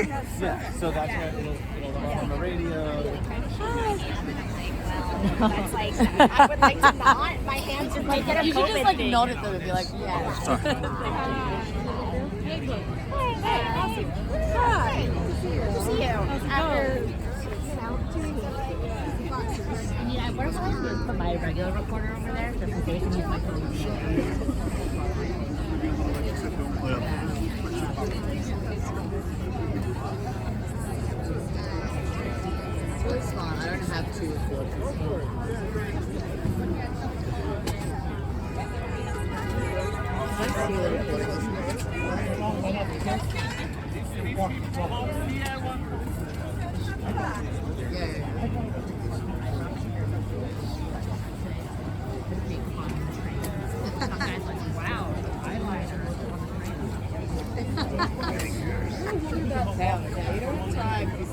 Yeah, so that's where it'll run on the radio. That's like, I would like to not. My hands would make it a You should COVID just like thing. nod at them and be like, Yeah. Hey, awesome. Hi. Good to see you. After, yeah, what if I just put my regular recorder over there just in case and use my phone? It's really small. I don't have two recorders. Let's see the recorders.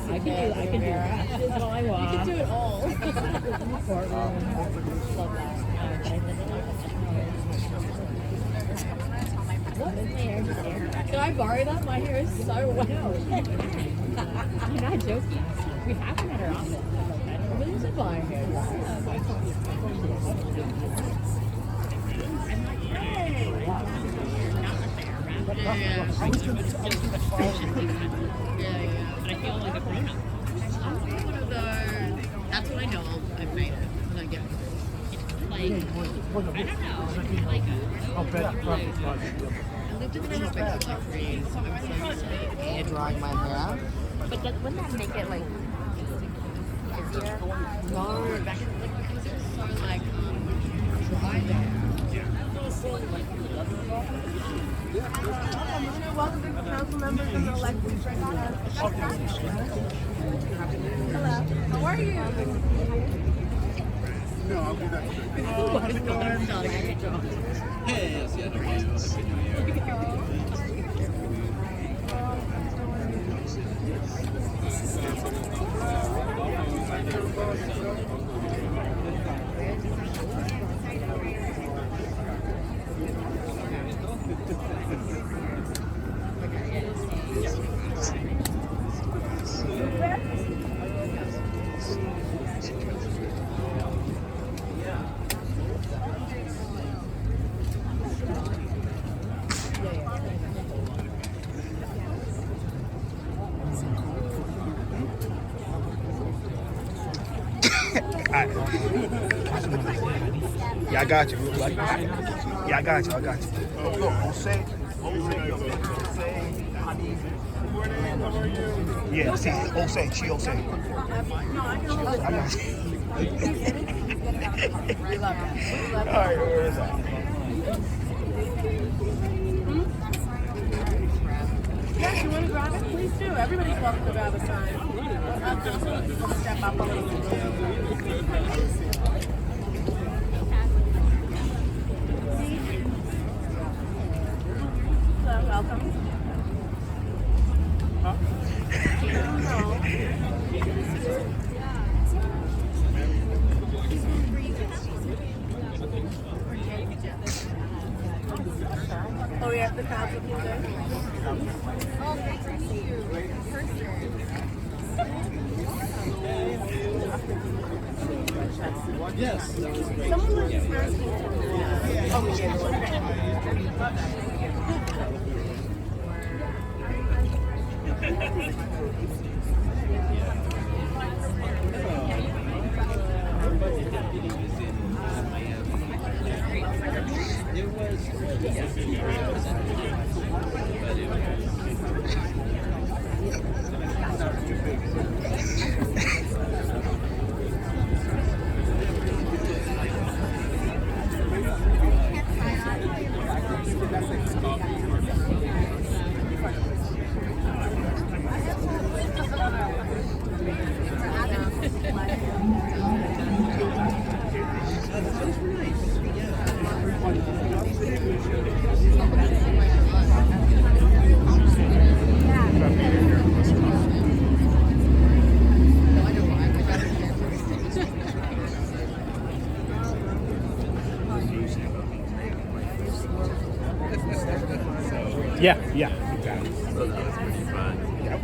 I can do it all I want. You can do it all. Can I borrow that? My hair is so wet. I'm not joking. We have one at our office. We use a bar hair. Yeah. But I feel like a grown up. I'm one of those. That's what I know. I've made it when I get it. It's like, I don't know. Like I lived in the Mexico for 3 years, so I'm so used to air drying my hair. But wouldn't that make it like easier? No, back in because it was so like dry there. welcome to council members and elected. Hello. How are you? No, I'll do that. Yeah, I got you. Yeah, I got you. Look, Jose. Yeah, see, Jose, she Jose. I got you. All right, where is that? Yes, you want to grab it? Please do. Everybody's welcome to grab a sign. Step up a little bit. So, welcome. Oh, we have the council today. Oh, great to meet you in person. Yes, that was great. Someone was asking for me. Yeah, you got it. Yep.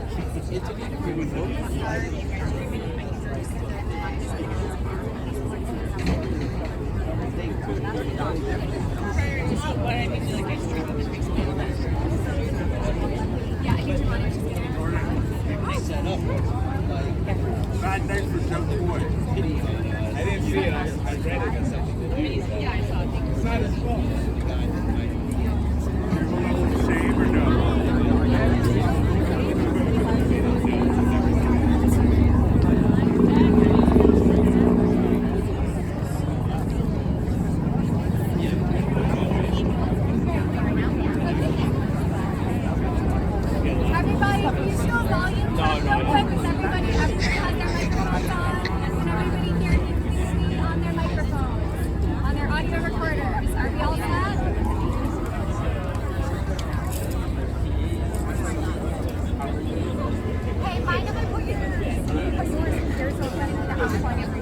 Thanks for jumping away. I didn't see it. I read it or something. Yeah, I saw it. It's not his fault. Shame or no? Everybody, please show volume real quick because everybody has their microphones on. And everybody here needs to be on their microphones, on their audio recorders. Are we all set? Hey, mind if I put yours here so that I'm recording everything?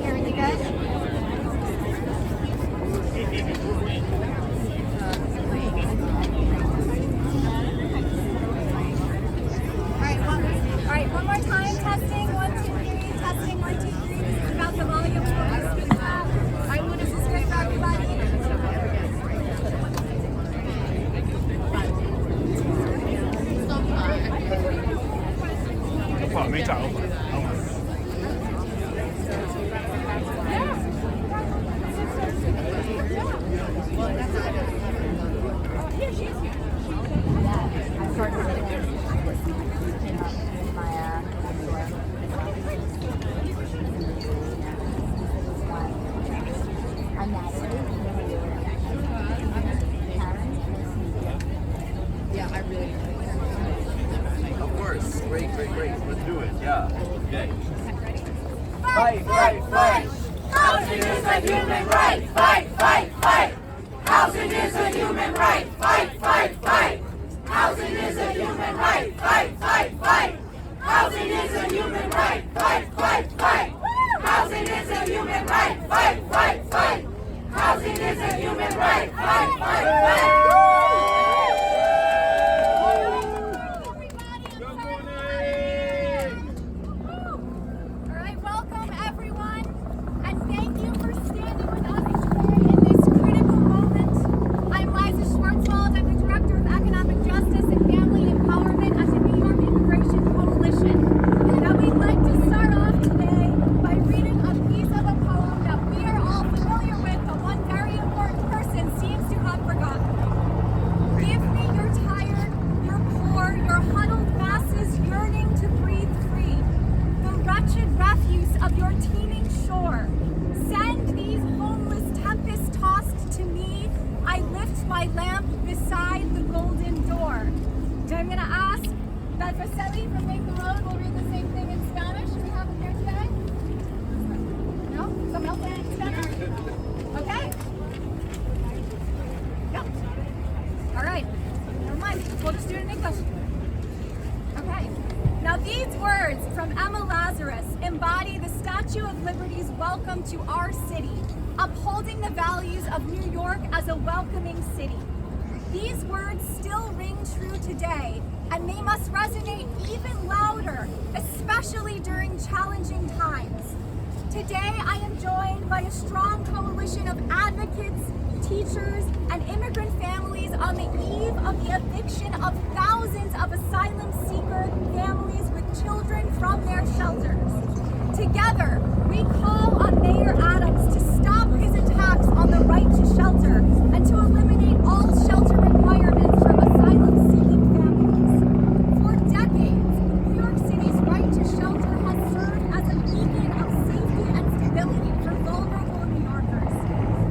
Aaron, you good? All right, one more time. Testing, 1, 2, 3. Testing, 1, 2, 3. This is about the volume. All right, Luna, this is great for everybody. Well, me too. Yeah, I really Of course. Great. Let's do it. Yeah. Okay. Fight, fight, fight. Housing is a human right. Fight, fight, fight. Housing is a human right. Fight, fight, fight. Housing is a human right. Fight, fight, fight. Housing is a human right. Fight, fight, fight. Housing is a human right. Fight, fight, fight. Housing is a human right. Fight, fight, fight. All right, welcome everyone, and thank you for standing with us today in this critical moment. I'm Liza Schwartzwald. I'm the Director of Economic Justice and Family Empowerment at the New York Immigration Coalition. Now we'd like to start off today by reading a piece of a poem that we are all familiar with, but one very important person seems to have forgotten. Give me your tired, your poor, your huddled masses yearning to breathe free. The wretched refuse of your teeming shore. Send these homeless tempest-tossed to me. I lift my lamp beside the golden door. So I'm going to ask that Vasily from Make the Road will read the same thing in Spanish. Do we have it here today? No? Someone else want to Spanish? Okay. Yep. All right. Never mind. We'll just do it in English. Okay. Now these words from Emma Lazarus embody the Statue of Liberty's welcome to our city, upholding the values of New York as a welcoming city. These words still ring true today, and they must resonate even louder, especially during challenging times. Today, I am joined by a strong coalition of advocates, teachers, and immigrant families on the eve of the eviction of thousands of asylum seeker families with children from their shelters. Together, we call on Mayor Adams to stop his attacks on the right to shelter and to eliminate all shelter requirements for asylum-seeking families. For decades, New York City's right to shelter has served as a beacon of safety and stability for vulnerable New Yorkers.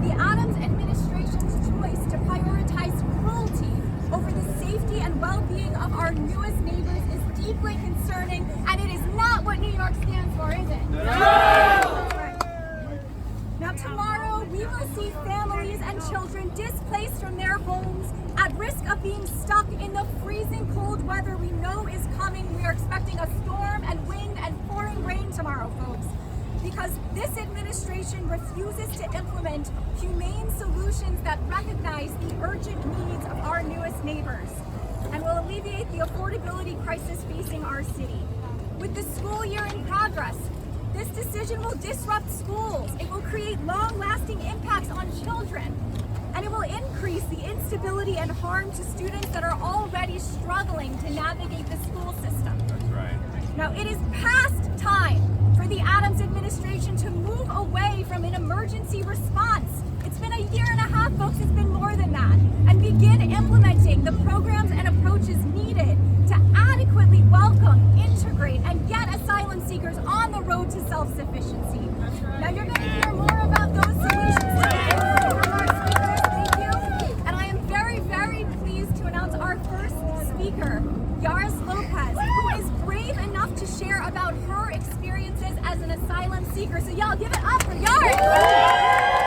The Adams administration's choice to prioritize cruelty over the safety and well-being of our newest neighbors is deeply concerning, and it is not what New York stands for, is it? No! Right. tomorrow we will see families and children displaced from their homes at risk of being stuck in the freezing cold weather we know is coming. We are expecting a storm and wind and pouring rain tomorrow, folks, because this administration refuses to implement humane solutions that recognize the urgent needs of our newest neighbors and will alleviate the affordability crisis facing our city. With the school year in progress, this decision will disrupt schools. It will create long-lasting impacts on children, and it will increase the instability and harm to students that are already struggling to navigate the school system. That's right. Now, it is past time for the Adams administration to move away from an emergency response. It's been a year and a half, folks, it's been more than that, and begin implementing the programs and approaches needed to adequately welcome, integrate, and get asylum seekers on the road to self-sufficiency. Now, you're going to hear more about those solutions today from our speakers. Thank you. And I am very, very pleased to announce our first speaker, Yaris Lopez, who is brave enough to share about her experiences as an asylum seeker. So y'all give it up for Yaris.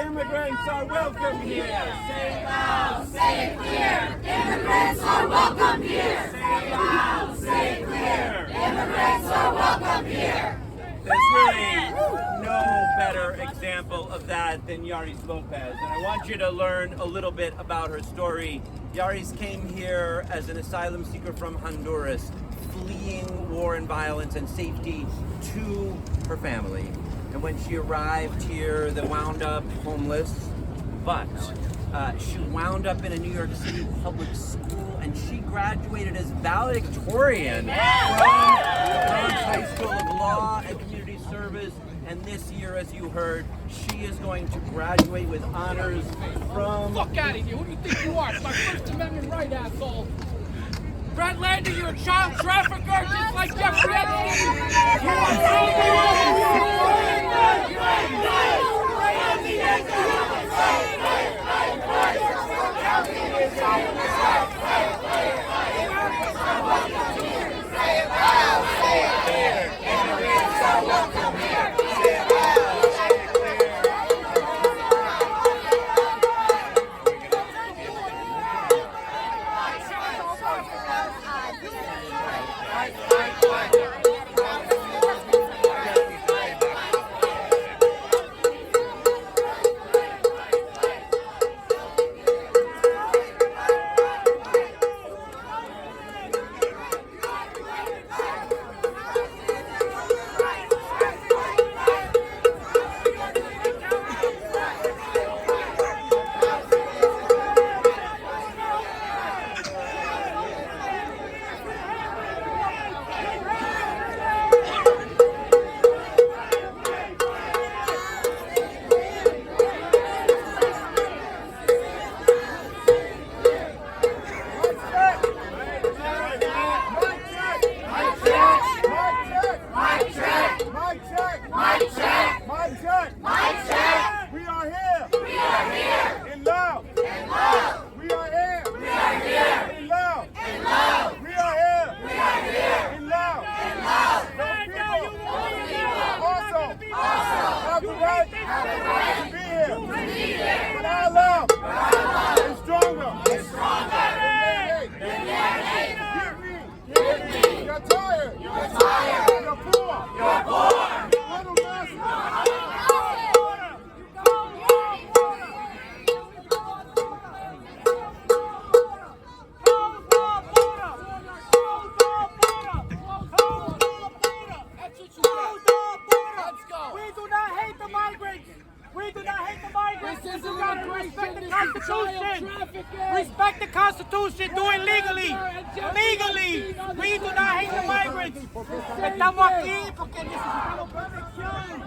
Immigrants are welcome here. Say it loud, say it clear. Immigrants are welcome here. Say it loud, say it clear. Immigrants are welcome here. There's really no better example of that than Yaris Lopez. And I want you to learn a little bit about her story. Yaris came here as an asylum seeker from Honduras, fleeing war and violence and safety to her family. And when she arrived here, they wound up homeless, but she wound up in a New York City public school, and she graduated as valedictorian from the Bronx High School of Law and Community Service. And this year, as you heard, she is going to graduate with honors from... Fuck out of here. Who do you think you are? It's my First Amendment right, asshole. Brad Lander, you're a child trafficker just like Jeffrey Respect the Constitution. Do it legally. Legally. We do not hate the migrants. Estamos aquí porque necesitamos protección.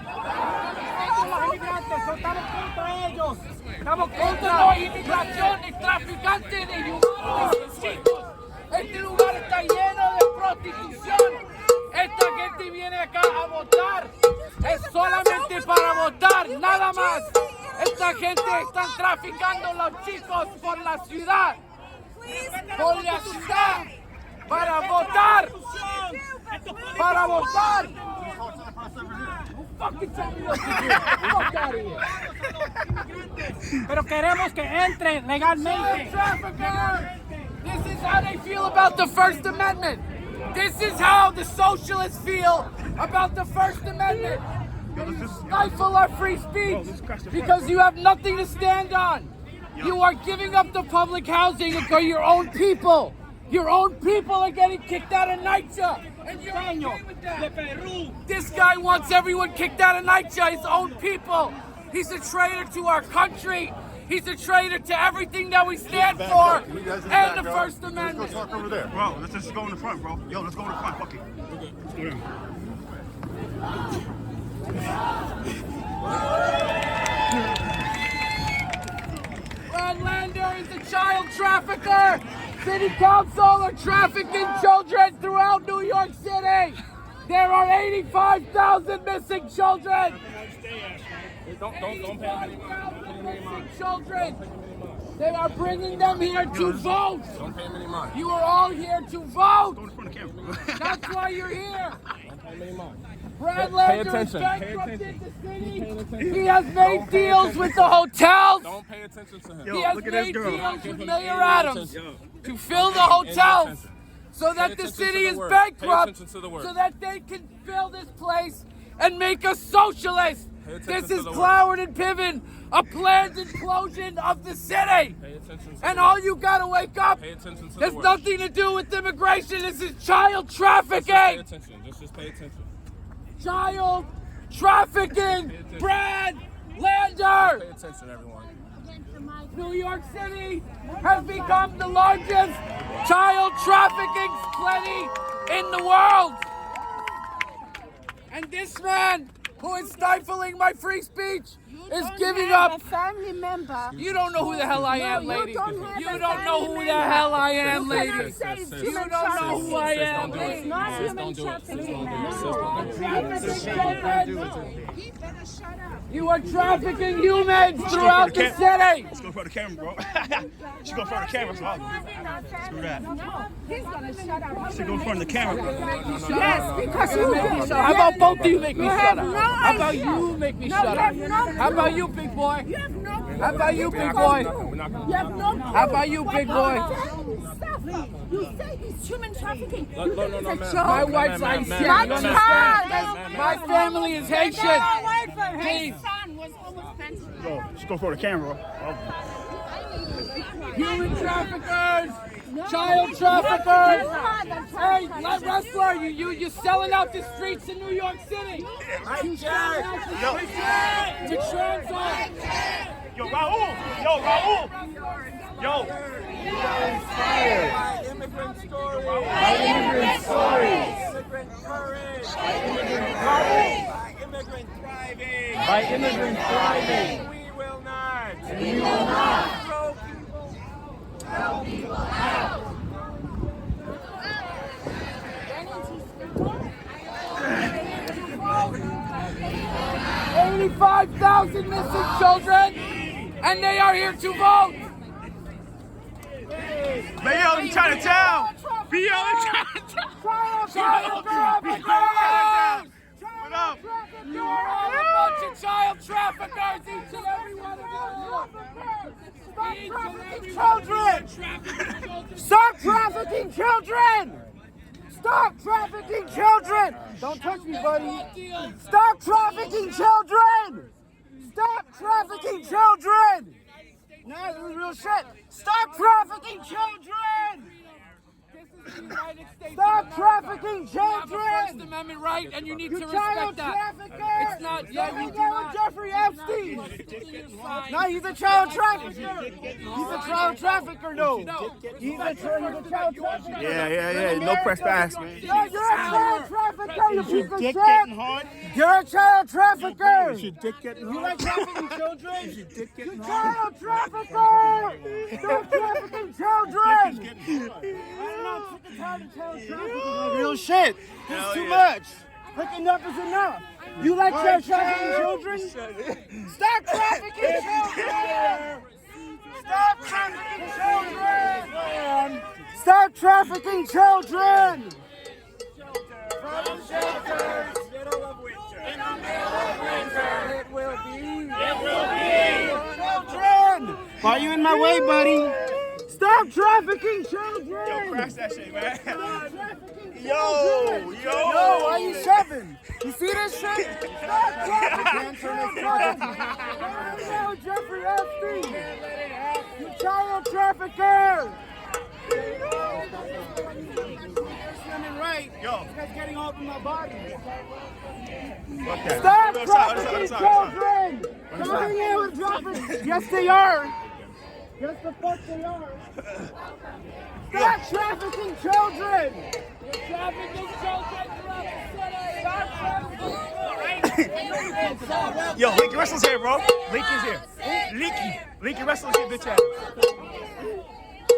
Los inmigrantes, estamos contra ellos. Estamos contra la inmigración, el traficante de humanos, chicos. Este lugar está lleno de prostitución. Esta gente viene acá a votar. Es solamente para votar, nada más. Esta gente está traficando a los chicos por la ciudad. Por la ciudad. Para votar. Para votar. Pero queremos que entren legalmente. This is how they feel about the First Amendment. This is how the socialists feel about the First Amendment. You stifle our free speech because you have nothing to stand on. You are giving up the public housing for your own people. Your own people are getting kicked out of NYCHA. And you're okay with that. This guy wants everyone kicked out of NYCHA, his own people. He's a traitor to our country. He's a traitor to everything that we stand for and the First Amendment. Let's go talk over there. Bro, let's just go in the front, bro. Yo, let's go in the front. Fuck it. Let's go in. Brad Lander is a child trafficker. City Council are trafficking children throughout New York City. There are 85,000 missing children. Don't pay any Missing children. They are bringing them here to vote. Don't pay him any mind. You are all here to vote. Go in front of the camera. That's why you're here. Don't pay him any mind. Brad Pay Lander has attention. bankrupted the city. He has made deals with the hotels. Don't pay attention to him. He has look at this made girl. deals Give with him Mayor any Adams attention. to fill the hotels attention. so that Pay the attention city to the is word. Pay bankrupt, attention to the word. so that they can fill this place and make us socialist. Pay attention This to is the word. Cloward and Piven, a planned implosion of the city. Pay attention to And the all word. you gotta wake up. Pay attention to There's the word. nothing to do with immigration. This is child Just pay trafficking. attention. Just pay attention. Child trafficking Brad Lander. Pay attention, everyone. New York City has become the largest child trafficking plenty in the world. And this man, who is stifling my free speech, is giving up. A family member. You don't know who the hell I am, lady. You don't know who the hell I am, lady. You You don't know who I am, Don't do lady. it. It's not Sis, human don't do it. Sis, trafficking. don't do it. You are trafficking humans throughout the city. Let's go for the camera, bro. Let's go for the camera. Screw that. He's gonna shut up. Let's go in front of the camera, bro. Yes, because you How about both of you make me shut up? no How about idea. you make me No, shut you up? have no How about you, big boy? You have no How about you, big boy? You have no clue. How about you, big boy? Stop. You say he's human trafficking. No, You no, think no, it's a ma'am. joke. My wife's Haitian. ma'am, You ma'am, understand? ma'am. My family is Haitian. Please. son was almost sentenced. Bro, let's go for the camera, bro. Human traffickers, child traffickers. Hey, wrestler, you're selling out the streets in New York City. You selling out the streets to transit. Yo, Raul! Yo, Raul! Yo! By immigrant stories. By immigrant stories. Immigrant courage. By immigrant courage. By immigrant thriving. By immigrant thriving. We will not. We will not. Throw people. 85,000 missing children, and they are here to vote. BL in Chinatown! BL in Chinatown! Child traffickers! What up? You are all a bunch of child traffickers, each and every one of you. Stop trafficking children! Stop trafficking children! Don't touch me, buddy. Stop trafficking children! Stop trafficking children! No, this is real shit. Stop trafficking children! Stop trafficking You have a First children! Amendment right, and you need You to child respect that. trafficker! It's not, yeah, you do Go not. with Jeffrey Epstein! No, he's a child trafficker! He's a child trafficker, though! He's a child trafficker! Yeah. No press pass, man. No, you're a child trafficker, you piece of Dick shit! getting hard. You're a child trafficker! Is your dick getting You hard? like trafficking children? Is your dick You getting hard? child trafficker! Stop trafficking children! I'm not sick and tired of child trafficking. Like real shit. This is too much. Like enough is enough. You like child trafficking children? Stop trafficking children! Stop trafficking children! Stop trafficking children! From shelters. Middle of winter. In the middle of winter. It will be. Children! Why are you in my way, buddy? Stop trafficking children! Yo, crash that shit, man. Stop trafficking Yo, children! yo. Yo, why are you shoving? You see this shit? Stop trafficking children! No, Jeffrey Epstein! You child trafficker! Right. Yo. This guy's getting all up in my body. Okay. Stop Other side, trafficking other side. children! Coming in with dropping. Yes, they are. Yes, the fuck they are. Stop trafficking children! You're trafficking children throughout the city. Stop trafficking. Yo, Linky Wrestler's here, bro. Linky's here. Linky Wrestler's here, bitch ass.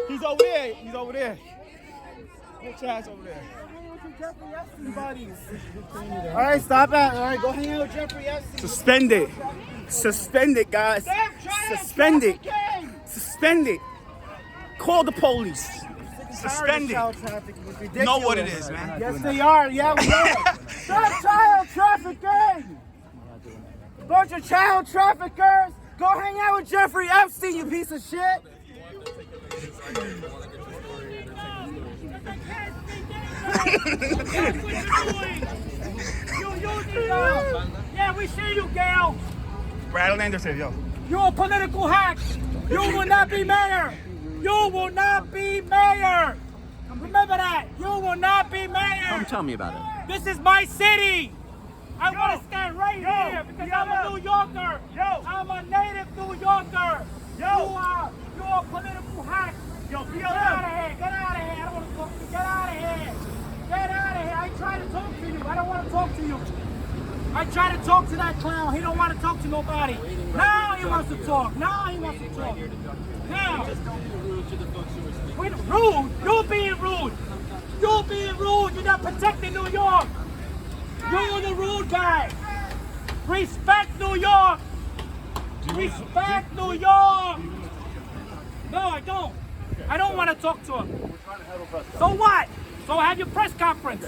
He's over there. He's over there. Bitch ass over there. All right, stop that. All right, go hang out with Jeffrey Epstein. Suspend it. Suspend it, guys. Suspend it. Suspend it. Call the police. Suspend it. You Know what it is, man. Yes, they are. Yeah, we are. Stop child trafficking! Bunch of child traffickers! Go hang out with Jeffrey Epstein, you piece of shit! Yeah, we see you, Gail! Brad Anderson, yo. You're a political hack! You will not be mayor! You will not be mayor! Remember that! You will not be mayor! Come tell me about it. This is my city! I want to stand right here because I'm a New Yorker. I'm a native New Yorker. You are political hack. Get out of here. Get out of here. I don't want to talk to you. Get out of here. Get out of here. I try to talk to you. I don't want to talk to you. I try to talk to that clown. He don't want to talk to nobody. Now he wants to talk. Now he wants to talk. Now. Wait, rude? You're being rude. You're being rude. You're not protecting New York. You're the rude guy. Respect New York. Respect New York. No, I don't. I don't want to talk to him. So what? So have your press conference.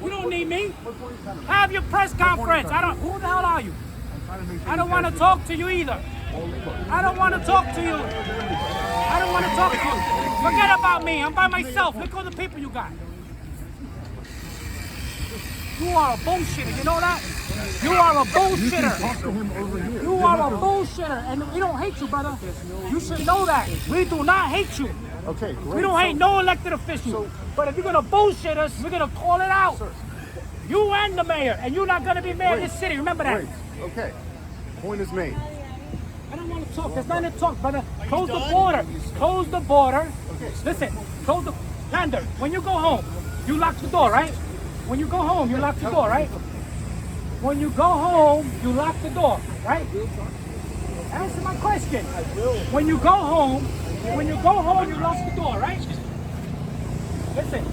You don't need me. Have your press conference. Who the hell are you? I don't want to talk to you either. I don't want to talk to you. I don't want to talk to you. Forget about me. I'm by myself. Look at all the people you got. You are a bullshitter. You know that? You are a bullshitter. You are a bullshitter. And we don't hate you, brother. You should know that. We do not hate you. Okay, great. We don't hate no elected official. But if you're going to bullshit us, we're going to call it out. You and the mayor. And you're not going to be mayor of this city. Remember that. Great. Okay. Point is made. I don't want to talk. There's nothing to talk, brother. Close the border. Close the border. Listen, close the... Lander, when you go home, you lock the door, right? When you go home, you lock the door, right? When you go home, you lock the door, right? Answer my question. When you go home, you lock the door, right? Listen,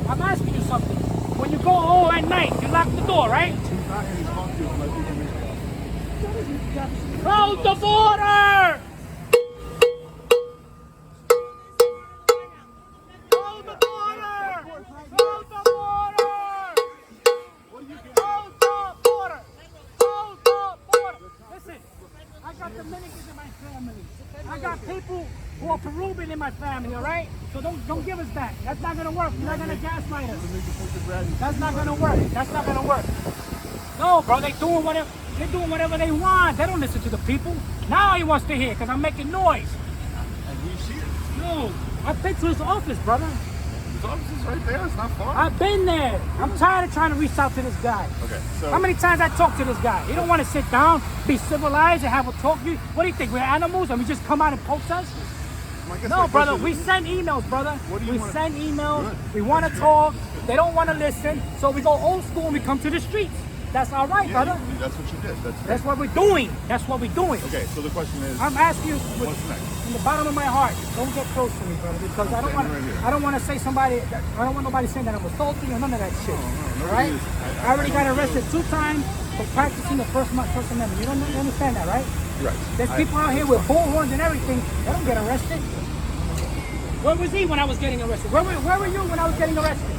I'm asking you something. When you go home at night, you lock the door, right? Close the border! Close the border! Close the border! Close the border! Close the border! Listen, I got Dominicans in my family. I got people who are Peruvian in my family, all right? So don't give us that. That's not gonna work. You're not gonna gaslight us. That's not gonna work. That's not gonna work. No, bro, they're doing whatever they want. They don't listen to the people. Now he wants to hear because I'm making noise. And he's here. No, I've been to his office, brother. His office is right there. It's not far. I've been there. I'm tired of trying to reach out to this guy. Okay, so... How many times I talk to this guy? He don't want to sit down, be civilized, and have a talk. What do you think? We're animals and we just come out and poke us? No, brother, we send emails, brother. We send emails. We want to talk. They don't want to listen. So we go old school and we come to the streets. That's all right, brother. That's what you did. That's what we're doing. That's what we're doing. Okay, so the question is... I'm asking you what's next? From the bottom of my heart, don't get close to me, brother, because I don't want to say somebody, I don't want nobody saying that I'm assaulting or none of that shit. All right? I already got arrested 2 times for practicing the First Amendment. You don't understand that, right? Right. There's people out here with bullhorns and everything. They don't get arrested. Where was he when I was getting arrested? Where were you when I was getting arrested?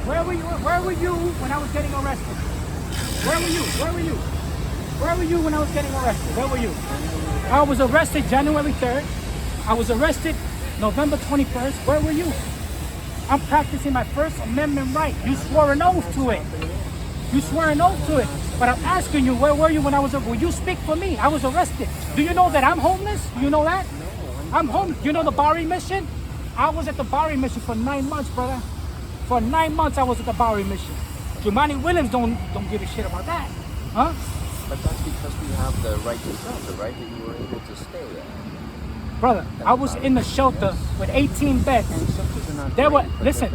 Where were you when I was getting arrested? Where were you? Where were you when I was getting arrested? Where were you? I was arrested January 3rd. I was arrested November 21st. Where were you? I'm practicing my First Amendment right. You swore an oath to it. You swore an oath to it. But I'm asking you, where were you when I was arrested? Will you speak for me? I was arrested. Do you know that I'm homeless? Do you know that? I'm homeless. You know the Bowery Mission? I was at the Bowery Mission for 9 months, brother. For 9 months, I was at the Bowery Mission. Jumani Williams don't give a shit about that, huh? But that's because we have the right to shelter, right? That you were able to stay there. Brother, I was in the shelter with 18 beds. There were, listen.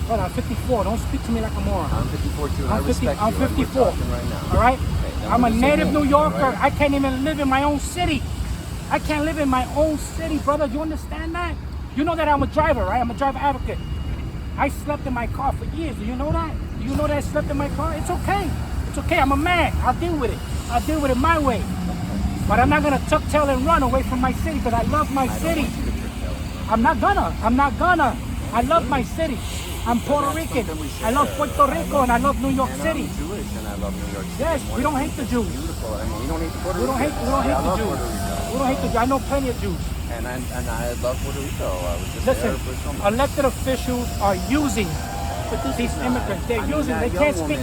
Brother, I'm 54. Don't speak to me like a moron. I'm 54 too. I'm 54. Right now. All right? Okay, I'm a native New Yorker. Right? I can't even live in my own city. I can't live in my own city, brother. You understand that? You know that I'm a driver, right? I'm a driver advocate. I slept in my car for years. Do you know that? Do you know that I slept in my car? It's okay. It's okay. I'm a man. I'll deal with it. I'll deal with it my way. But I'm not going to tuck tail and run away from my city because I love my city. I'm not gonna. I love my city. I'm Puerto Rican. I love Puerto Rico and I love New York City. I'm Jewish and I love New York City. Yes, we don't hate the Jews. Beautiful. I mean, we don't hate Puerto We Rico. don't hate the Jews. We don't hate the Jews. I know plenty of Jews. And I love Puerto Rico. I was just Listen, there for so much. elected officials are using these immigrants. They're using. They can't speak.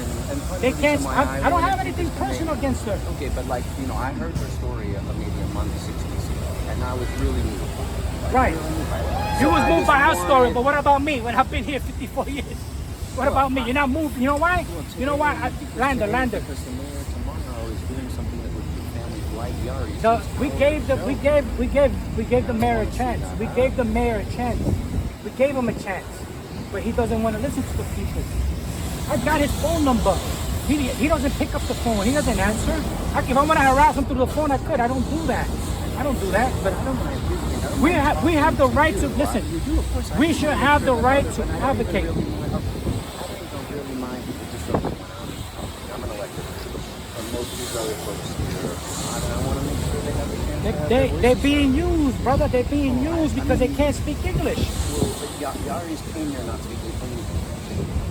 They can't. I don't have anything personal against her. Okay, but like, you know, I heard her story maybe a month, 6 weeks ago, and I was really moved by it. Right. You was moved by her story, but what about me when I've been here 54 years? What about me? You're not moving. You know why? You know why? Lander. Because the mayor tomorrow is doing something that would keep families like Yari's. We gave the mayor a chance. We gave the mayor a chance. We gave him a chance, but he doesn't want to listen to the people. I got his phone number. He doesn't pick up the phone. He doesn't answer. If I want to harass him through the phone, I could. I don't do that. But I don't. We have the right to listen. We should have the right to advocate. I'm an elected official, and most of these other folks here, I want to make sure they have a chance. They're being used, brother. They're being used because they can't speak English. Well, Yari's came here not speaking English,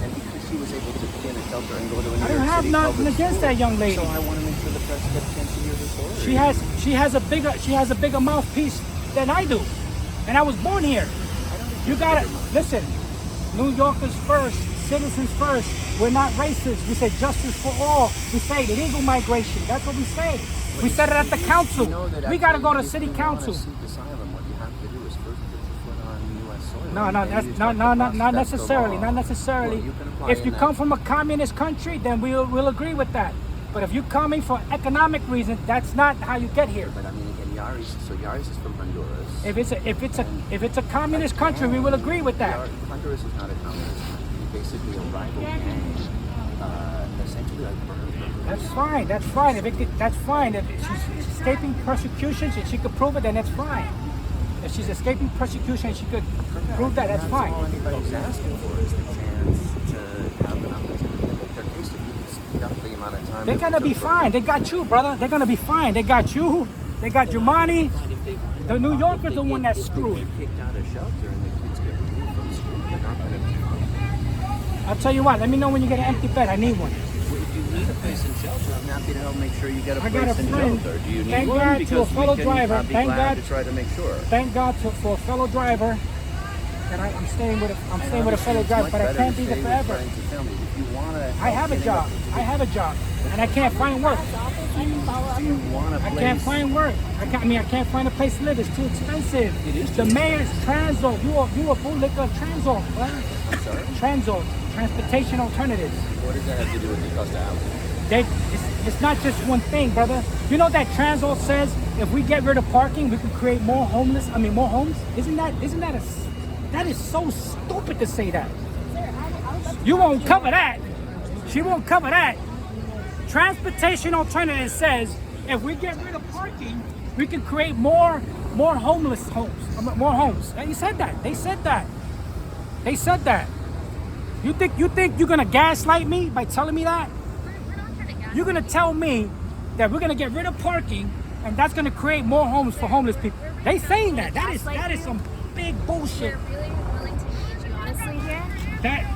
and because she was able to get in a shelter and go to a New York I don't have City nothing public against school, that young lady. So I want to make sure the press gets a chance to hear the story. She has a bigger mouthpiece than I do, and I was born here. You gotta listen. New Yorkers first, citizens first. We're not racist. We say justice for all. We say legal migration. That's what we say. We said it at the council. We gotta go to city council. Seek asylum, what you have to do is first put your foot on U.S. soil. Not necessarily. Not necessarily. If you come from a communist country, then we'll agree with that. But if you're coming for economic reasons, that's not how you get here. But I mean, again, Yari's is from Honduras. If it's a communist country, we will agree with that. Honduras is not a communist country. Basically, a rival gang. Essentially, like That's fine. That's fine. That's fine. If she's escaping persecution, if she could prove it, then that's fine. If she's escaping persecution, she could prove that. That's fine. All anybody's asking for is the chance to have an opportunity to make their case to be speed up the amount of time. They're gonna be fine. They got you, brother. They're gonna be fine. They got you. They got your money. The New Yorker's the one that's screwed. If they get kicked out of shelter and the kids get removed from school, they're not going to be fine. I'll tell you what. Let me know when you get an empty bed. I need one. If you need a place in shelter, I'm happy to help make sure you get a I place got a in friend. shelter. Do you need Thank one? God to a Because fellow we can driver. be Thank glad God. to try to make sure. Thank God for a fellow driver. And I'm staying with a fellow driver, but I can't be there forever. I have a job. And I can't find work. I can't find work. I can't find a place to live. It's too expensive. The mayor's Transo. You a bootlicker of Transo, right? I'm sorry? Transo, transportation alternatives. What does that have to do with the cost of housing? It's not just one thing, brother. You know that Transo says if we get rid of parking, we can create more homes? That is so stupid to say that. You won't cover that. She won't cover that. Transportation alternative says if we get rid of parking, we can create more homeless homes, more homes. And you said that. They said that. You think you're gonna gaslight me by telling me that? You're gonna tell me that we're gonna get rid of parking and that's gonna create more homes for homeless people. They saying that. That is some big bullshit. They're really willing to engage you honestly here.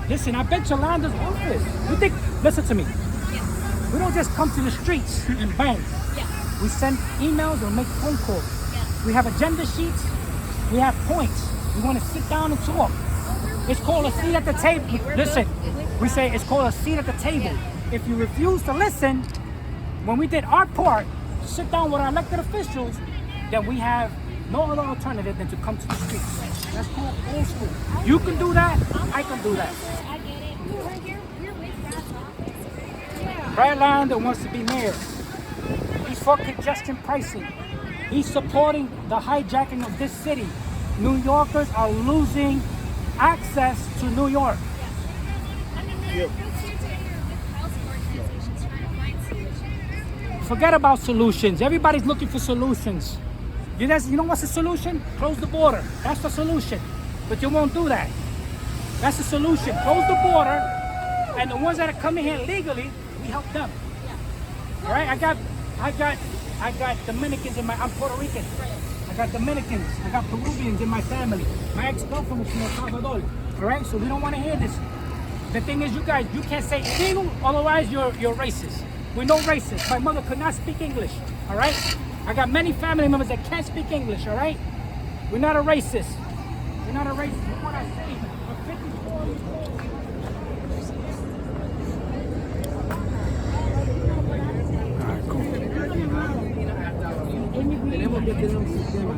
Listen, I bet Yolanda's office. Listen to me. Yeah. We don't just come to the streets and bang. Yeah. We send emails or make phone calls. Yeah. We have agenda sheets. We have points. We want to sit down and talk. It's called a seat at the table. Listen, we say it's called a seat at the table. If you refuse to listen, when we did our part, sit down with our elected officials, then we have no other alternative than to come to the streets. That's called old school. You can do that, I can do that. I get it. We're with Brad's office. Yeah. Brad Lander wants to be mayor. He's for congestion pricing. He's supporting the hijacking of this city. New Yorkers are losing access to New York. I mean, they're here with health organizations trying to find solutions. Forget about solutions. Everybody's looking for solutions. You know what's the solution? Close the border. That's the solution. But you won't do that. That's the solution. Close the border, and the ones that are coming here legally, we help them. All right? I got Dominicans in I'm Puerto Rican. I got Dominicans. I got Peruvians in my family. My ex-girlfriend was from El Salvador. All right? So we don't want to hear this. The thing is, you guys, you can't say illegal, otherwise you're racist. We're no racist. My mother could not speak English. All right? I got many family members that can't speak English. All right? We're not a racist. We're not a racist. Look what I say. For 54 Tenemos que tener un sistema.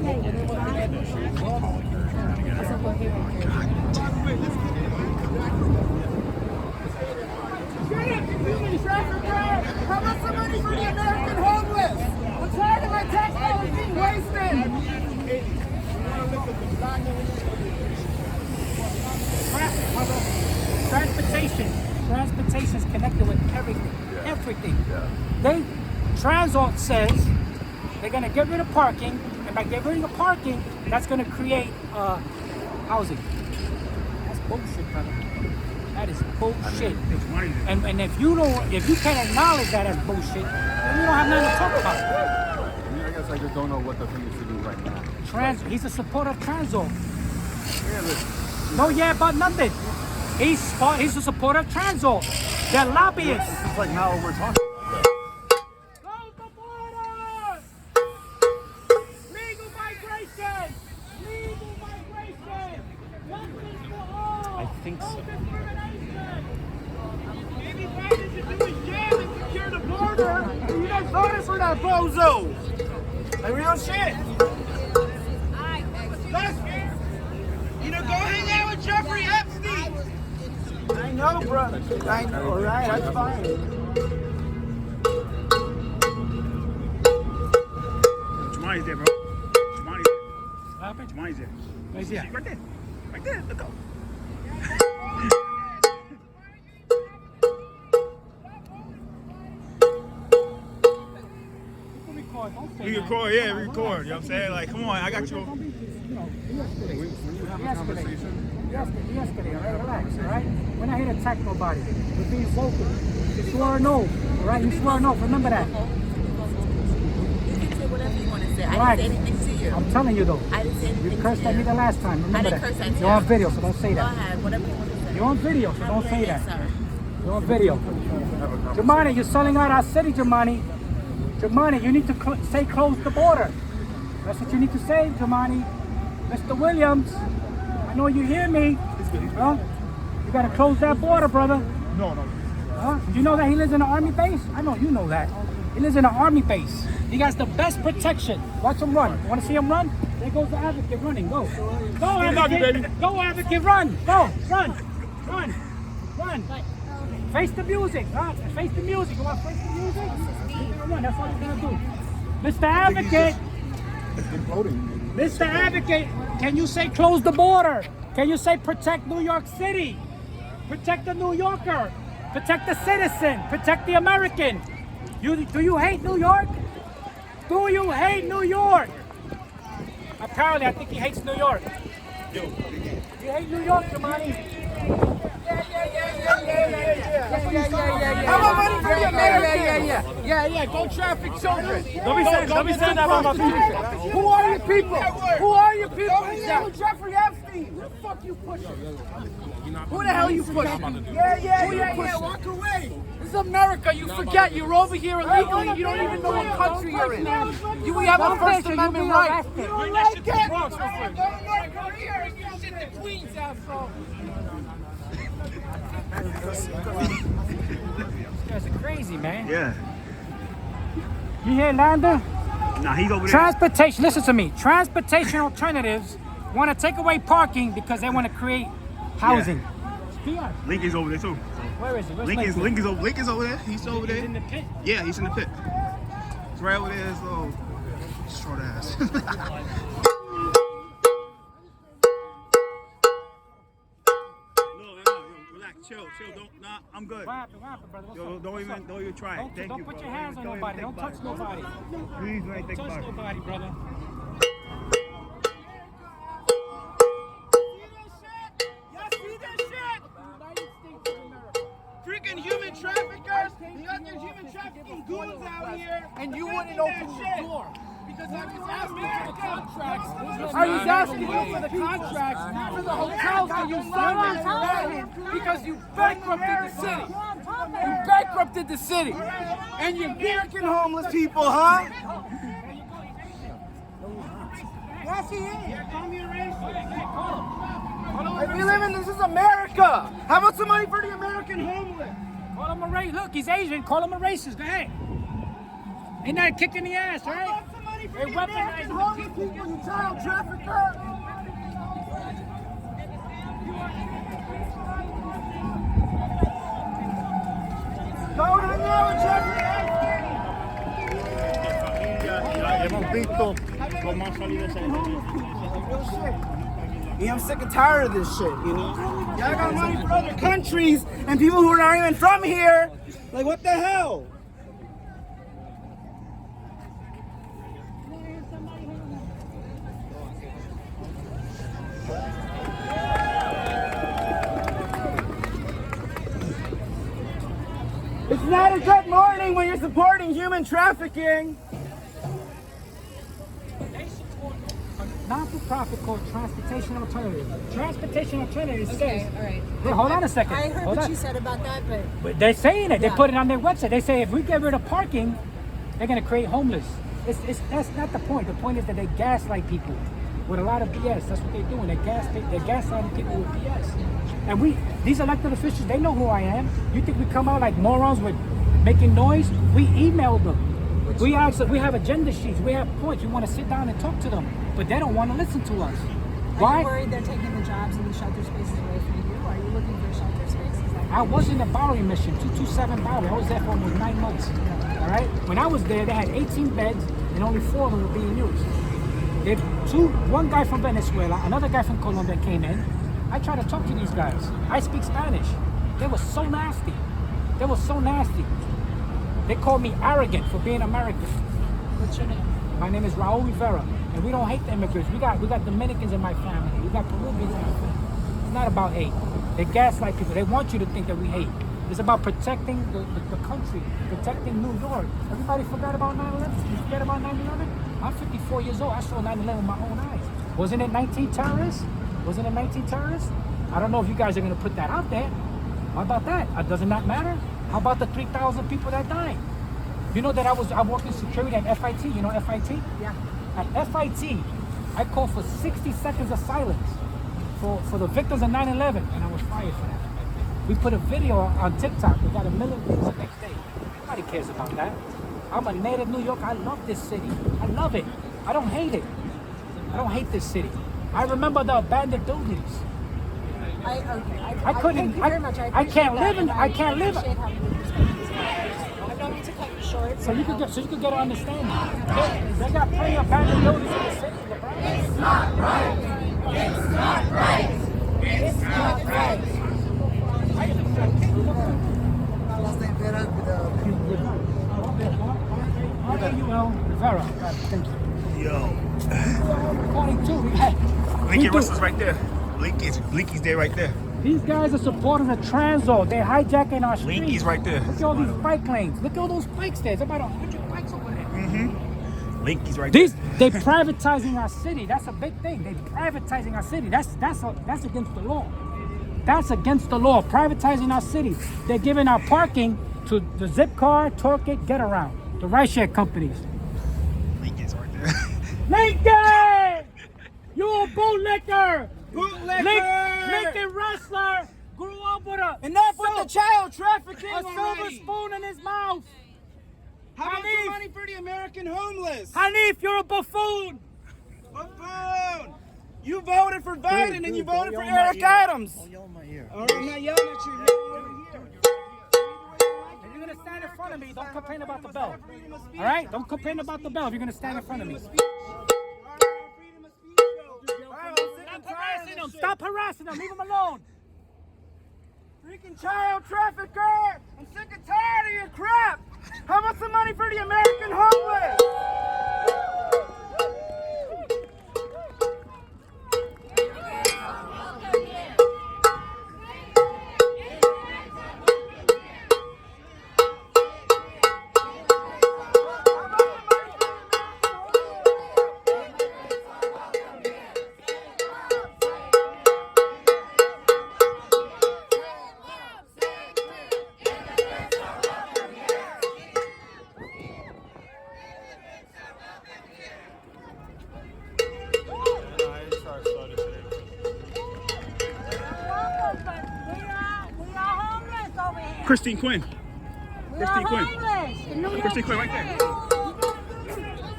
Transit says they're gonna get rid of parking, and by getting rid of parking, that's gonna create housing. That's bullshit, brother. That is bullshit. And if you can't acknowledge that as bullshit, then you don't have nothing to talk about. I mean, I guess I just don't know what the thing is to do right now. He's a supporter of Transit. Yeah, but No, yeah, about nothing. He's a supporter of Transit. They're lobbyists. it's like now we're talking. Close the borders! Legal migration! Legal migration! Justice for all! I think so. No discrimination! Maybe Biden should do his job and secure the border. You guys voted for that bozo! Like real shit! Go hang out with Jeffrey Epstein! I know, bro. I know, alright, that's fine. Jamani's there, bro. Jamani's there. What happened? Jamani's there. Where's he at? Right there. Right there. Look up. We record, yeah, we record. You know what I'm saying? Like, come on, I got you. Yesterday, all right? Relax, all right? We're not here to attack nobody. We're being vocal. You swore an oath, all right? You swore an oath. Remember that. You can say whatever you want to say. I Right. didn't say anything to you. I'm telling you, though. I didn't say anything You cursed to at me you. the last time. Remember I didn't that. curse at you. You're on video, so don't say Go that. ahead, whatever you want to say. You're on video, so don't say that. Sir. You're on video. Jamani, you're selling out our city, Jamani. Jamani, you need to say close the border. That's what you need to say, Jamani. Mr. Williams, I know you hear me. Huh? You gotta close that border, brother. No. Huh? You know that he lives in an army base? I know you know that. He lives in an army base. He has the best protection. Watch him run. Want to see him run? There goes the advocate running. Go. Go, advocate. Go, advocate. Run. Go. Run. Run. Run. Face the music. Huh? Face the music. You want to face the music? Run. That's all you're going to do. Mr. Advocate. Mr. Advocate, can you say close the border? Can you say protect New York City? Protect the New Yorker. Protect the citizen. Protect the American. Do you hate New York? Do you hate New York? Apparently, I think he hates New York. You hate New York, Jamani? Yeah. Go traffic children. Don't be saying that about my future. Who are you people? Who are you people? Jeffrey Epstein. Who the fuck you pushing? Who the hell you pushing? Yeah. Walk away. This is America. You forget. You're over here illegally. You don't even know what country you're in. We have a First Amendment right. You don't like it? Go to North Korea and you shit the Queens, asshole. You guys are crazy, man. Yeah. You hear, Landa? Nah, he's over there. Transportation, listen to me. Transportation alternatives want to take away parking because they want to create housing. Yeah. Lincoln's over there too. Where is he? Where's Lincoln's over there. He's over there. He's in the pit. Yeah, he's in the pit. It's right over there. His little short ass. Chill. I'm good. What happened, brother? Yo, don't even try it. Don't put your hands on nobody. Don't touch nobody. Please don't think Touch about it. nobody, brother. Freaking human traffickers! You got your human trafficking goons out here, and you wouldn't open your door because I was asking for the contracts. I was asking you for the contracts for the hotels that you signed on because you bankrupted the city. You bankrupted the city, and you're American homeless people, huh? Yes, he is. We live in this is America. How about some money for the American homeless? Call him a racist. Look, he's Asian. Call him a racist. Go ahead. Ain't that kicking the ass, right? How about some money for They the American homeless people, you child trafficker? Go to the Norwich, Hemos visto cómo ha salido Yeah, I'm sick and tired of this shit, you know? Y'all got money for other countries and people who are not even from here. Like, what the hell? doing when you're supporting human trafficking? Not-for-profit called Transportation Alternative. Transportation Alternative says... Okay, all right. Wait, hold on a second. I heard Hold what on. you said about that, But they're saying it. They Yeah. put it on their website. They say if we get rid of parking, they're going to create homeless. That's not the point. The point is that they gaslight people with a lot of BS. That's what they're doing. They're gaslighting people with BS. And these elected officials, they know who I am. You think we come out like morons with making noise? We emailed them. We have agenda sheets. We have points. We want to sit down and talk to them, but they don't want to listen to us. Are Why? you worried they're taking the jobs and the shelter spaces away from you? Are you looking for a shelter space? Is that I was in the Bowery mission, 227 Bowery. I was there for almost 9 months. All right. When I was there, they had 18 beds and only 4 of them were being used. One guy from Venezuela, another guy from Colombia came in. I tried to talk to these guys. I speak Spanish. They were so nasty. They were so nasty. They called me arrogant for being American. What's your name? My name is Raul Rivera, and we don't hate the immigrants. We got Dominicans in my family. We got Peruvians in my family. It's not about hate. They gaslight people. They want you to think that we hate. It's about protecting the country, protecting New York. Everybody forgot about 9/11? You forget about 9/11? I'm 54 years old. I saw 9/11 with my own eyes. Wasn't it 19 terrorists? Wasn't it 19 terrorists? I don't know if you guys are going to put that out there. How about that? Doesn't that matter? How about the 3,000 people that died? You know that I worked in security at FIT. You know FIT? Yeah. At FIT, I called for 60 seconds of silence for the victims of 9/11, and I was fired for that. We put a video on TikTok. We got 1 million views the next day. Nobody cares about that. I'm a native New York. I love this city. I love it. I don't hate it. I don't hate this city. I remember the abandoned buildings. I couldn't. Thank you very much. I can't live in. I can't live. I don't mean to cut you short. So you could get an understanding. They got plenty of abandoned buildings in the city. It's not right. It's not right. It's not right. Rivera. Thank you. Yo. Recording too. Leaky Russell's right there. Leaky's there right there. These guys are supporting the Transo. They're hijacking our streets. Leaky's right there. Look at all these bike lanes. Look at all those bikes there. There's about 100 bikes over there. Mm-hmm. Leaky's right They're there. privatizing our city. That's a big thing. They're privatizing our city. That's against the law. That's against the law. Privatizing our city. They're giving our parking to the Zipcar, Torque, Get Around, the rideshare companies. Leaky's right there. Lincoln! You a bootlicker! Bootlicker! Lincoln wrestler grew up with Enough with the child trafficking a silver already. spoon in his mouth. How about some money for the American homeless? Hanif, you're a buffoon. Buffoon! You voted for Biden and you voted for Eric Adams. Don't yell in my ear. All right, I'm not yelling at you. If you're gonna stand in front of me, don't complain about the bell. All right? Don't complain about the bell if you're gonna stand in front of me. Stop harassing them. Leave them alone. Freaking child trafficker! I'm sick and tired of your crap! How about some money for the American homeless? Christine Quinn. Christine Quinn. Christine Quinn right there.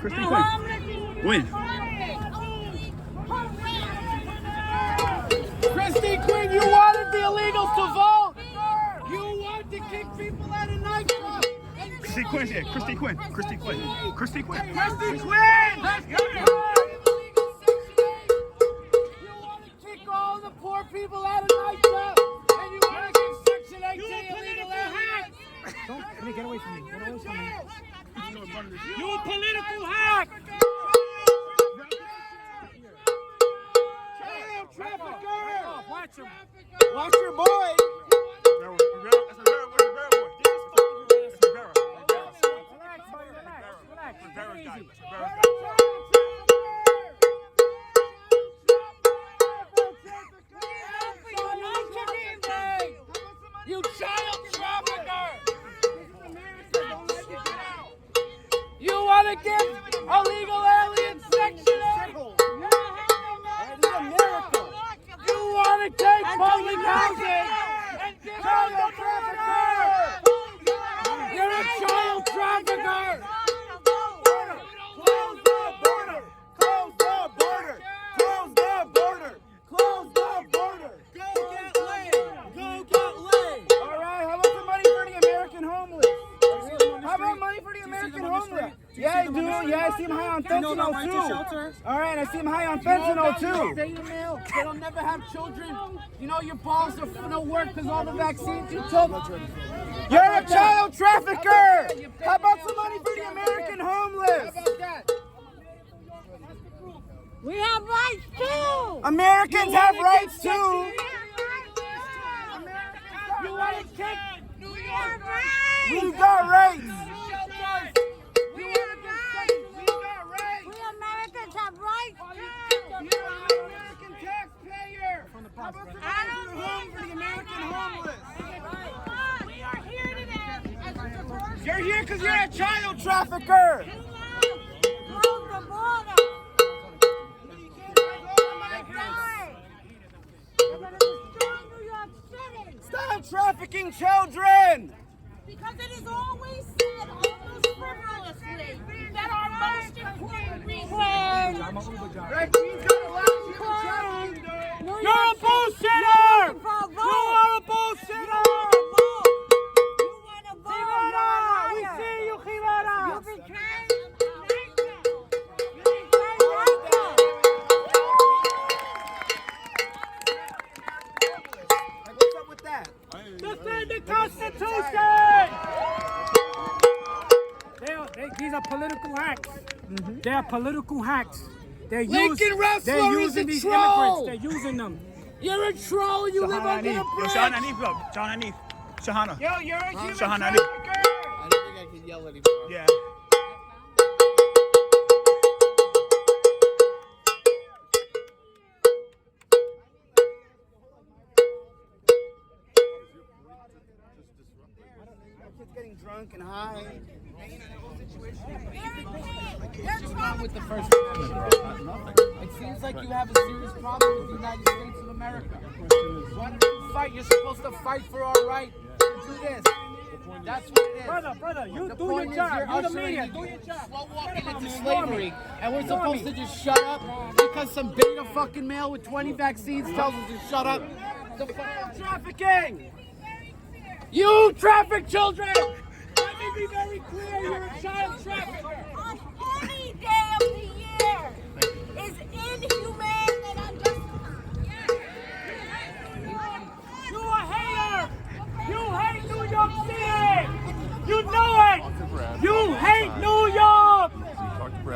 Christine Quinn. Win. Christine Quinn, you wanted the illegals to vote. You wanted to kick people out of nightclubs. Christine Quinn's here. Christine Quinn. Christine Quinn. Christine Quinn. Christine Quinn! Let's go! You want to kick all the poor people out of nightclubs, and you want to give Section 18 illegal aliens. Don't get away from me. Get away from me. You a political hack! Child trafficker! Watch him. Watch your boy. That's Rivera boy. That's Rivera. Rivera's guy. You child trafficker! You want to give illegal aliens section 8? You want to take public housing and give it to the trafficker! You're a child trafficker! Close the border! Close the border! Close the border! Close the border! Go get laid! Go get laid! All right, how about some money for the American homeless? How about money for the American homeless? Yeah, I do. Yeah, I see him high on fentanyl too. All right, I see him high on fentanyl too. Beta male, they'll never have children. You know your balls don't work because all the vaccines you took. You're a child trafficker! How about some money for the American homeless? How about that? We have rights too. Americans have rights too. You want to kick New York? We've got rights. We Americans have rights too. You're an American taxpayer. How about some money for the American homeless? We are here today as a diverse. You're here because you're a child trafficker. Close the border. We're going to destroy New York City. Stop trafficking children. Because it is always said almost frivolously that our most important reason. You're a bullshitter! You are a bullshitter! You want to vote? We see you, Jivara! You became What's up with that? defend the Constitution! These are political hacks. They are political hacks. Lincoln Wrestler they're is using a these troll. immigrants. They're using them. You're a troll. You live under a bridge. Shahana Hanif, go. Shahana Hanif. Shahana. Yo, you're a human Shahana Hanif. trafficker. I don't think I can yell anymore. Yeah. Kids getting drunk and high. What's wrong with the First Amendment? It seems like you have a serious problem with the United States of America. Why don't you fight? You're supposed to fight for our right to do this. That's what it is. Brother, you The do point your is job. you're You're the ushering media. into Do your job. slow walking into Stormy. slavery, and we're supposed to Stormy. just shut up because some beta fucking male with 20 vaccines tells us to shut up. The fuck Trafficking! You traffic children! Let me be very clear, you're a child trafficker! On any day of the year is inhumane and unjustified. You a hater! You hate New York City! You know it! You hate New York!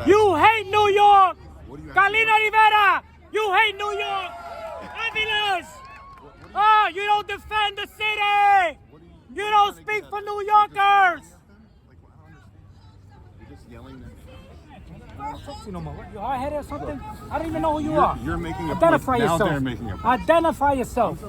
You hate New York! Carlina Rivera! You hate New York! Ambulance! Oh, you don't defend the city! You don't speak for New Yorkers! You're just yelling. I don't talk to you no more. What, you hard-headed or something? I don't even know who you are. You're making a Identify point. yourself. Now they're making a point. Identify yourself.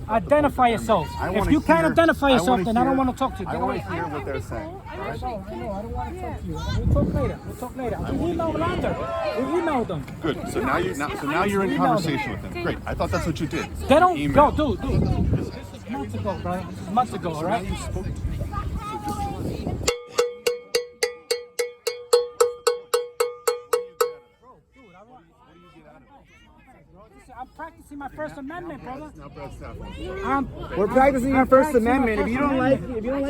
Identify yourself. I If wanna you can't hear- identify I yourself, wanna then I don't hear- want to talk to you. I Get want away. to hear what they're saying. I know. I don't want to talk to you. We'll talk later. We'll talk later. We emailed Rhonda. We emailed them. Good. So now you're in conversation with them. Great. I thought that's what you did. They don't Email. go, dude. This is months ago, bro. This is months ago, all right? I'm practicing my First Amendment, brother. We're practicing our First Amendment. If you don't like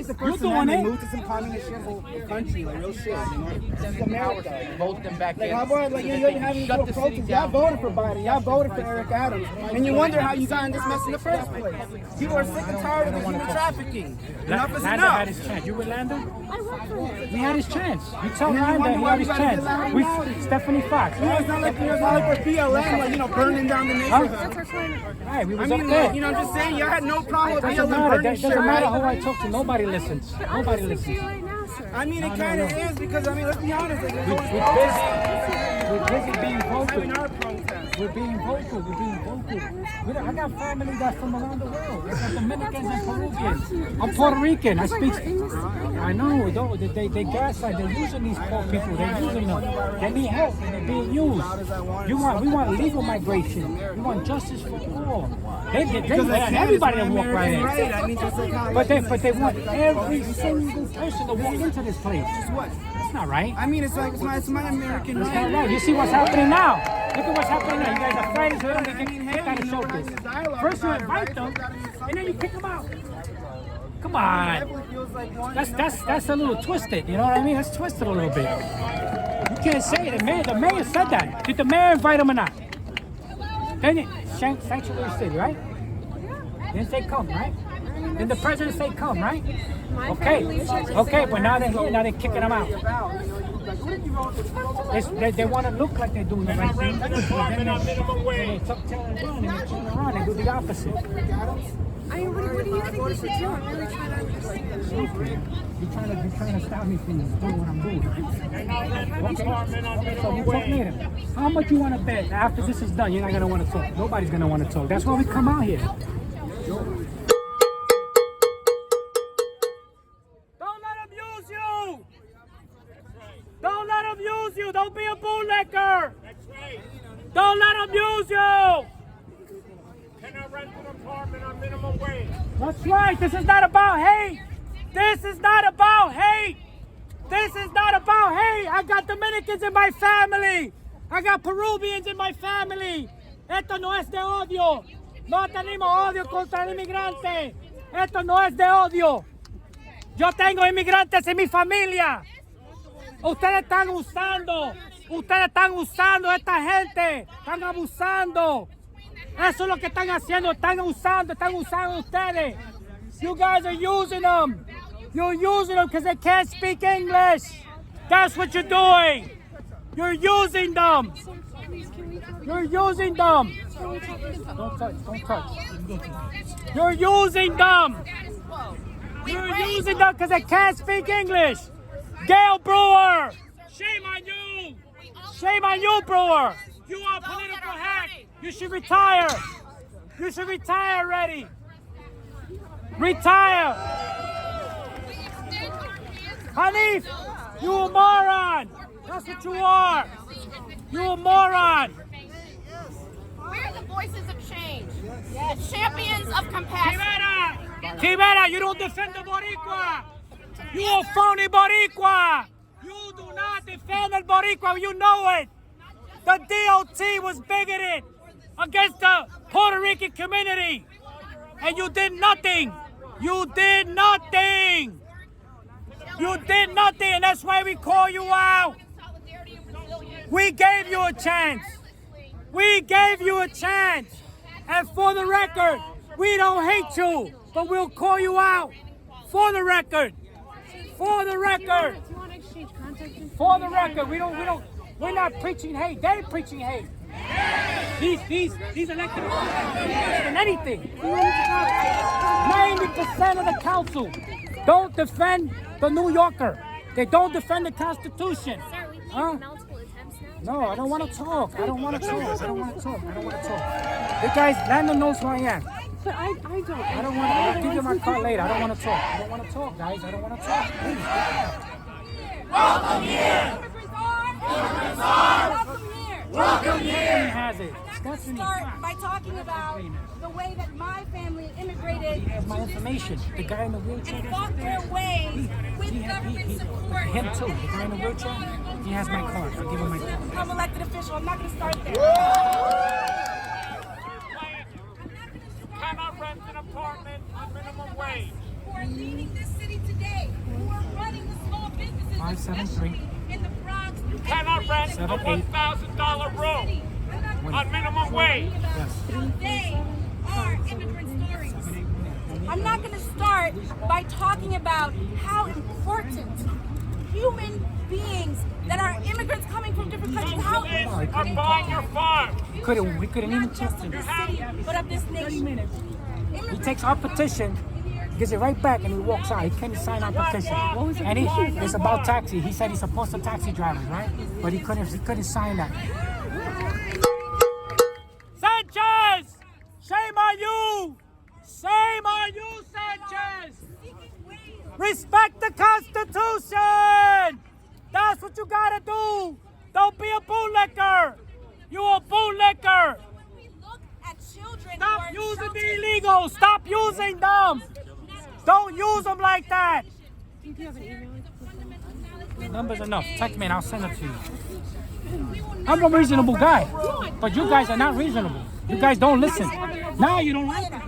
the First doing Amendment, it. move to some communist shithole country, like real shit. You know, this is America. Vote them back Like in. how about like you're having little protests? Y'all voted for Biden. Y'all voted for Eric Adams, and you wonder how you got in this mess in the first place. People are sick and tired of the human trafficking. Enough is Landa enough. had his chance. You with Landa? I work for him. He had his chance. You tell And then you Landa wonder he why had we his gotta get chance. Larry We, Rowdy. Stephanie Fox. You know, it's not like we're BLM, like, you know, burning down the neighborhood. Right, we I was mean, up there. like, you know, I'm just saying, y'all had no problem with Doesn't BLM matter. burning That shit, doesn't matter right? who I talk to. Nobody listens. Nobody listens. right now, sir. I mean, it kind of is because, I mean, let's be honest. Like, We're busy being vocal. We're being vocal. I got family that's from around the world. I got Dominicans and Peruvians. I'm Puerto Rican. I speak. I know. They gaslight. They're using these poor people. They're using them. They need help and they're being used. We want legal migration. We want justice for all. They want everybody to walk right in. But they want every single person to walk into this place. That's not right. I mean, it's like it's my American right. That's not right. You see what's happening now? Look at what's happening now. You guys are fighting so they can get out of showcase. First you invite them, and then you kick them out. Come on. That's a little twisted. You know what I mean? That's twisted a little bit. You can't say it. The mayor said that. Did the mayor invite them or not? Then sanctuary city, right? Didn't say come, right? Then the president say come, right? Okay, but now they're here, now they're kicking them out. They want to look like they're doing the right thing. Then they tuck tail and run, and they turn around and do the opposite. I mean, what do you think we should do? I'm really trying to understand. You're trying to stop me from doing what I'm doing. So we talk later. How much you want to bet after this is done? You're not gonna want to talk. Nobody's gonna want to talk. That's why we come out here. Don't let them use you. Don't be a bootlicker. Don't let them use you. Cannot rent an apartment on minimum wage. That's right. This is not about hate. This is not about hate. This is not about hate. I got Dominicans in my family. I got Peruvians in my family. Esto no es de odio. No tenemos odio contra el inmigrante. Esto no es de odio. Yo tengo inmigrantes en mi familia. Ustedes están usando a esta gente, están abusando. Eso es lo que están haciendo, están usando ustedes. You guys are using them. You're using them because they can't speak English. That's what you're doing. You're using them. You're using them. Don't touch. You're using them. You're using them because they can't speak English. Gail Brewer, shame on you! Shame on you, Brewer! You are a political hack! You should retire! You should retire already! Retire! Hanif, you a moron! That's what you are! You a moron! We're the voices of change. The champions of compassion. Quimera, you don't defend the Boricua! You a phony Boricua! You do not defend el Boricua, you know it! The DOT was bigoted against the Puerto Rican community, and you did nothing! You did nothing! You did nothing, and that's why we call you out! We gave you a chance! We gave you a chance! And for the record, we don't hate you, but we'll call you out! For the record! For the record, we're not preaching hate. They're preaching hate. These elected officials than anything. 90% of the council don't defend the New Yorker. They don't defend the Constitution. Huh? No, I don't want to talk. You guys, Landon knows who I am. But I don't. I'll give you my card later. I don't want to talk. Guys. I don't want to talk. Please. Welcome here. Welcome here. Has it. Start by talking about the way that my family immigrated. He has my information. The guy in the wheelchair. And fought their way with government support. Him too. The guy in the wheelchair. He has my card. I'll give him my card. I'm elected official. I'm not going to start there. Cannot rent an apartment on minimum wage. Who are leading this city today, who are running the small businesses, 573. in the Bronx. You cannot rent a $1,000 room on minimum wage. They are immigrant stories. I'm not going to start by talking about how important human beings that are immigrants coming from different countries, how I'm buying your farm. We couldn't even talk to him. but of this nation. He takes our petition, gives it right back, and he walks out. He can't sign our petition. What was it? And it's about taxi. He said he's supposed to taxi drivers, right? But he couldn't sign that. Sanchez! Shame on you! Shame on you, Sanchez! Respect the Constitution! That's what you gotta do! Don't be a bootlicker! You a bootlicker! Stop using the illegals! Stop using them! Don't use them like that! The number's enough. Text me and I'll send it to you. I'm a reasonable guy, but you guys are not reasonable. You guys don't listen. Now you don't like it.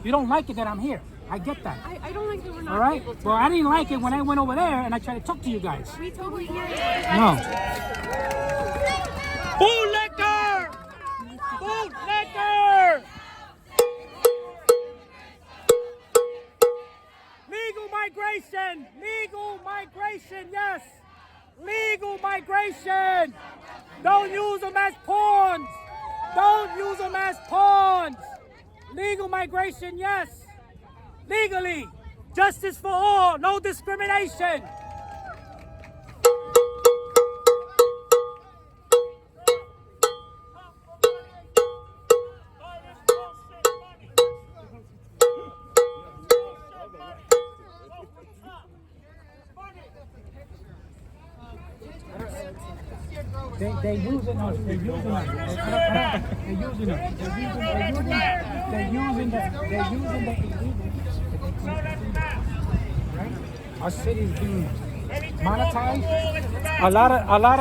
You don't like it that I'm here. I get that. I don't like that we're not. All right? Well, I didn't like it when I went over there and I tried to talk to you guys. We totally hear you. No. Bootlicker! Bootlicker! Legal migration! Legal migration, yes! Legal migration! Don't use them as pawns! Don't use them as pawns! Legal migration, yes! Legally! Justice for all! No discrimination! They're using us. They're using us. They're using us. They're using the illegals. Right? Our city is being monetized. A lot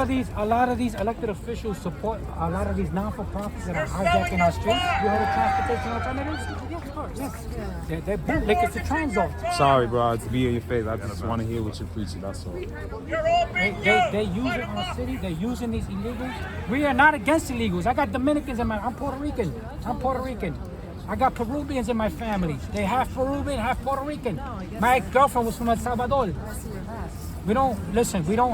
of these elected officials support a lot of these non-for-profits that are hijacking our streets. You heard of transportation alternatives? Yeah, of course. Yes. They're bootlickers to transit. Sorry, bro, to be in your face. I just want to hear what you're preaching. That's all. They're using our city. They're using these illegals. We are not against illegals. I got Dominicans in I'm Puerto Rican. I got Peruvians in my family. They half Peruvian, half Puerto Rican. My girlfriend was from El Salvador. We don't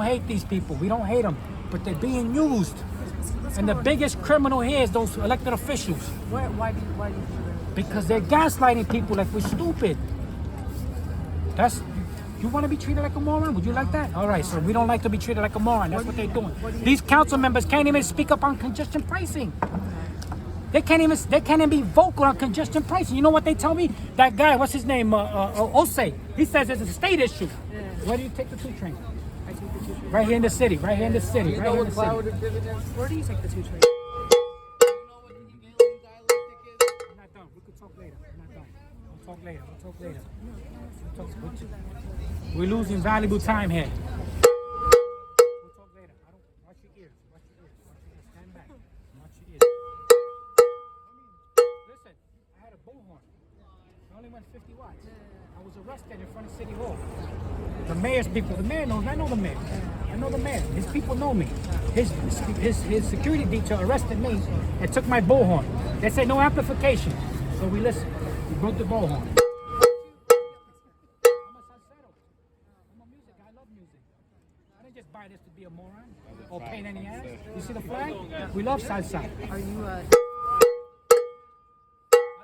hate these people. We don't hate them. But they're being used. And the biggest criminal here is those elected officials. Why do you think that? Because they're gaslighting people like we're stupid. You want to be treated like a moron? Would you like that? All right, so we don't like to be treated like a moron. That's what they're doing. These council members can't even speak up on congestion pricing. They can't even be vocal on congestion pricing. You know what they tell me? That guy, what's his name? Osei. He says it's a state issue. Yeah. Where do you take the 2 train? I take the 2 train. Right here in the city. Right here in the city. You Right know here in what the city. cloud dividends? Where do you take the 2 train? I'm not done. We could talk later. I'm not done. We'll talk later. We're losing valuable time here. We'll talk later. Watch your ears. Stand back. Watch your ears. Listen, I had a bullhorn. It only went 50 watts. I was arrested in front of City Hall. The mayor's people. The mayor knows. I know the mayor. His people know me. His security detail arrested me and took my bullhorn. They said no amplification. So we listened. We broke the bullhorn. Just buy this to be a moron or pain in the ass. You see the flag? We love salsa. Are you I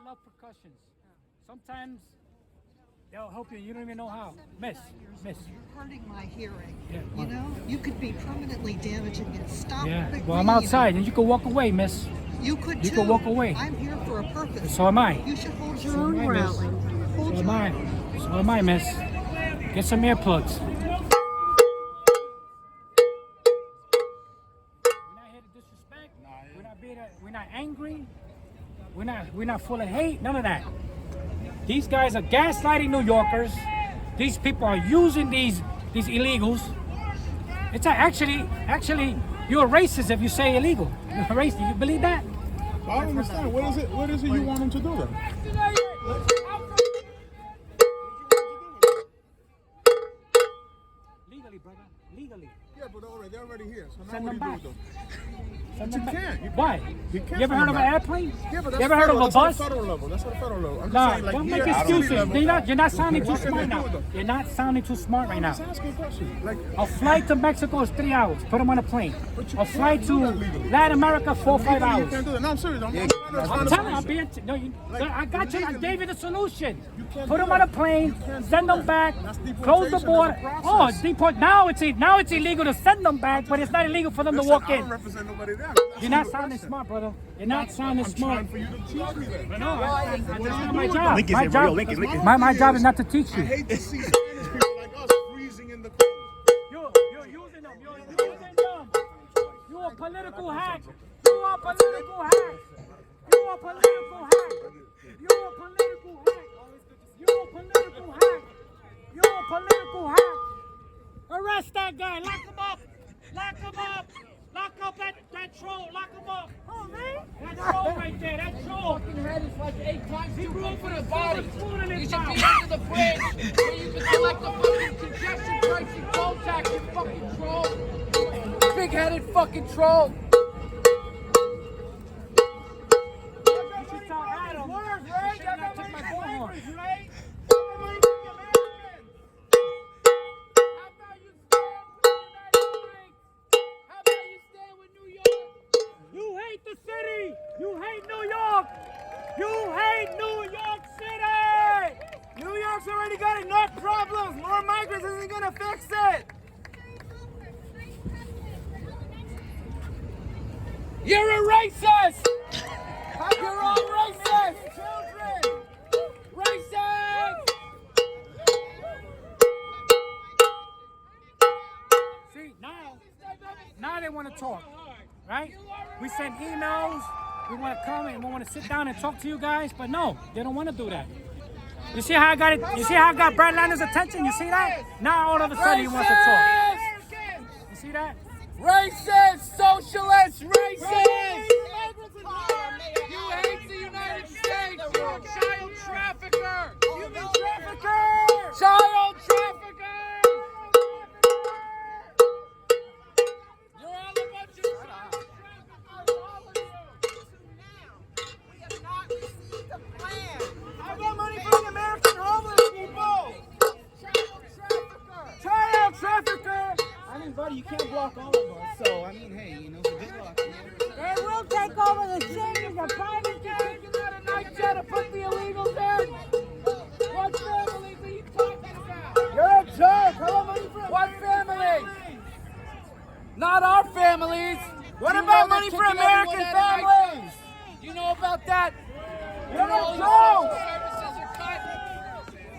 love percussions. Sometimes they'll help you. You don't even know how. Miss. You're hurting my hearing. Yeah, you know, you could be permanently damaging it. Stop. Yeah. Well, I'm outside, and you can walk away, miss. You could. You can walk away. I'm here for a purpose. So am I. You should hold your own ground. So am I, miss. Get some earplugs. We're not angry. We're not full of hate. None of that. These guys are gaslighting New Yorkers. These people are using these illegals. It's actually you're a racist if you say illegal. You're a racist. You believe that? I don't understand. What is it you want them to do then? Legally, brother. Legally. Yeah, but they're already here. So now Send what them do you back. do with them? Send But them you back. can't. Why? You can't You ever heard of an airplane? Yeah, but that's You ever heard of a that's bus? on the federal level. That's on the federal level. I'm just Nah, saying, like, don't here, make at the city excuses. level, You're not sounding too what can smart they now. do with them? You're not sounding too smart right I'm now. just asking a question. Like, A flight to Mexico is 3 hours. Put them on a plane. but you A flight can't do to that legally. Latin America, 4 or 5 Legally, you hours. can't do that. No, I'm serious. I'm I'm telling you, I'm being. No, I got you. I gave you the solution. Put them on a plane, send them back, close the border. Oh, it's deport. Now it's illegal to send them back, but it's not illegal for them to walk in. You're not sounding smart, brother. You're not sounding smart. For you to teach me that. No, that's not my job. My job is not to teach you. I hate to see Spanish people like us freezing in the cold. You're using them. You're using them. You're a political hack. You are a political hack. You are a political hack. You are a political hack. You are a political hack. You are a political hack. Arrest that guy. Lock him up. Lock him up. Lock up that troll. Lock him up. Oh, man. That troll right there. That troll. Fucking head is like 8 times too big for the body. You You should be under the bridge where you can collect the fucking congestion pricing toll tax, you fucking troll. Big-headed fucking troll. You hate the city! You hate New York! You hate New York City! New York's already got enough problems. More migrants isn't gonna fix it. You're a racist! You're all racist! Children! Racist! See, now they want to talk, right? We send emails, we want to come and we want to sit down and talk to you guys, but no, they don't want to do that. You see how I got it? You see how I got Brad Lander's attention? You see that? Now all of a sudden he wants to talk. You see that? Racist! Socialist! Racist! You hate the United States! You're a child trafficker! Human trafficker! Child trafficker! You're all a bunch of child traffickers! We have not received a plan. I got money from the American homeless people. Child trafficker. I mean, buddy, you can't block all of us. So, I mean, hey, you know, good luck. They will take over the city, the private jet. You got a night jet to put the illegals in? What families are you talking about? You're a jerk. Hello, money for What families? Not our families. What You about know money they're for kicking American everyone out of night families? jets. You know about that? You're You know a the joke. social services are cut.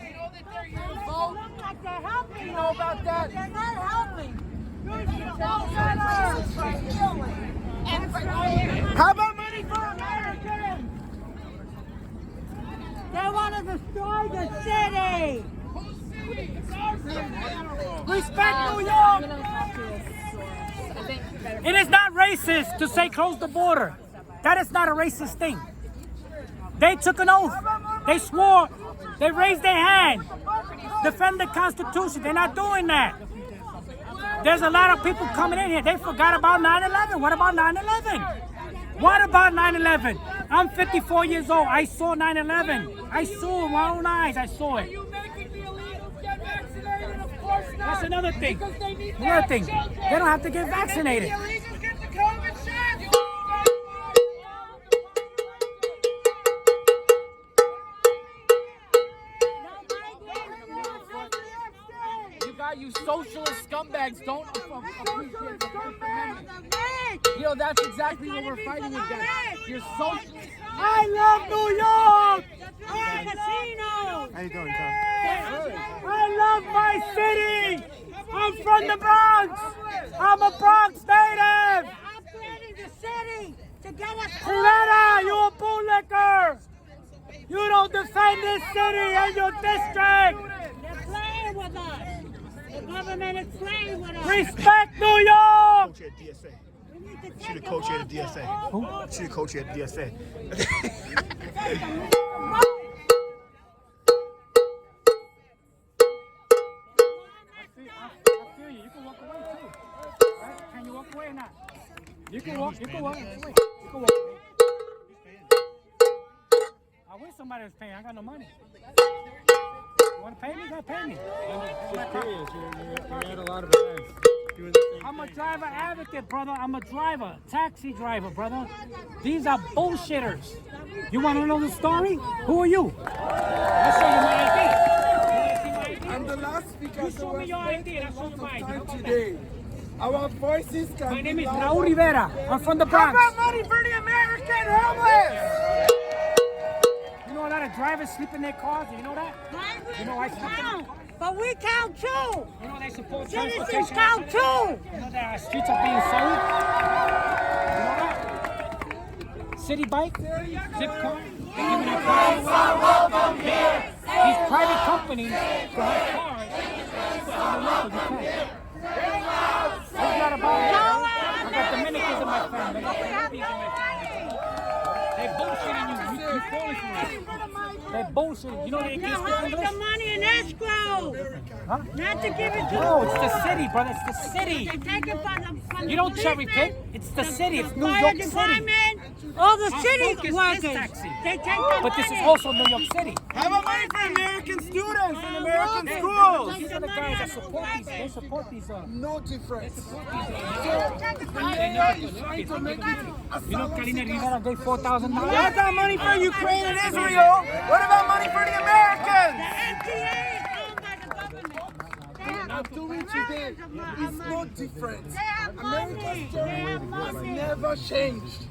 You know that they're your They vote. look like they're helping. You know about that? They're not helping. How about money for Americans? They want to destroy the city. Respect New York! It is not racist to say close the border. That is not a racist thing. They took an oath. They swore. They raised their hand. Defend the Constitution. They're not doing that. There's a lot of people coming in here. They forgot about 9/11. What about 9/11? What about 9/11? I'm 54 years old. I saw 9/11. I saw it with my own eyes. I saw it. Are you making the illegals get vaccinated? Of course not. That's another thing. Because they need Another thing. children. They don't have to get vaccinated. The illegals get the COVID shot. You socialist scumbags don't appreciate the First Amendment. You know, that's exactly what we're fighting against. You're socialist. I love New York! Casinos. How you doing, Tom? I love my city! I'm from the Bronx! I'm a Bronx native! Upgrading the city to get us. Loretta, you a bootlicker! You don't defend this city and your district! They're playing with us. The government is playing with us. Respect New York! Coach at DSA. We need to She the take coach them at off DSA. the- She the coach at DSA. I feel you. You can walk away too. Right? Can you walk away or not? You can walk. You can walk. You can walk. I wish somebody was paying. I got no money. You want to pay me? You got to pay me. Just curious. You're at a lot of events. I'm a driver advocate, brother. I'm a driver, taxi driver, brother. These are bullshitters. You want to know the story? Who are you? I'll show you my ID. I'm the last speaker. You show me your ID and I'll show you my ID. How about Today. Our voices can My name be is louder. Raul Rivera. I'm from the Bronx. How about money for the American homeless? You know a lot of drivers sleep in their cars. You know that? You know I sleep in my car. But we count too. You know they support Citizens transportation. count too. You know that our streets are being sold. You know that? City bike, zip car. They're giving out cars. These private companies for have cars. It's not about it. I got Dominicans in my family. I got Peruvians in my family. They bullshitting you. You falling for it. They bullshitting. You know they can't speak English? The money in escrow. Huh? Not to give it to No, it's the city, brother. It's the city. They take it from the You don't cherry pick. It's the city. It's New fire York City. department, all the Our city focus is workers. taxi. They take the But this is money. also New York City. How about money for American students in American schools? These are the guys that support these. They support these. No difference. You know, Karina Rivera gave $4,000. Y'all got money for Ukraine and Israel. What about money for the Americans? I'm doing today is no different. America's story has never changed.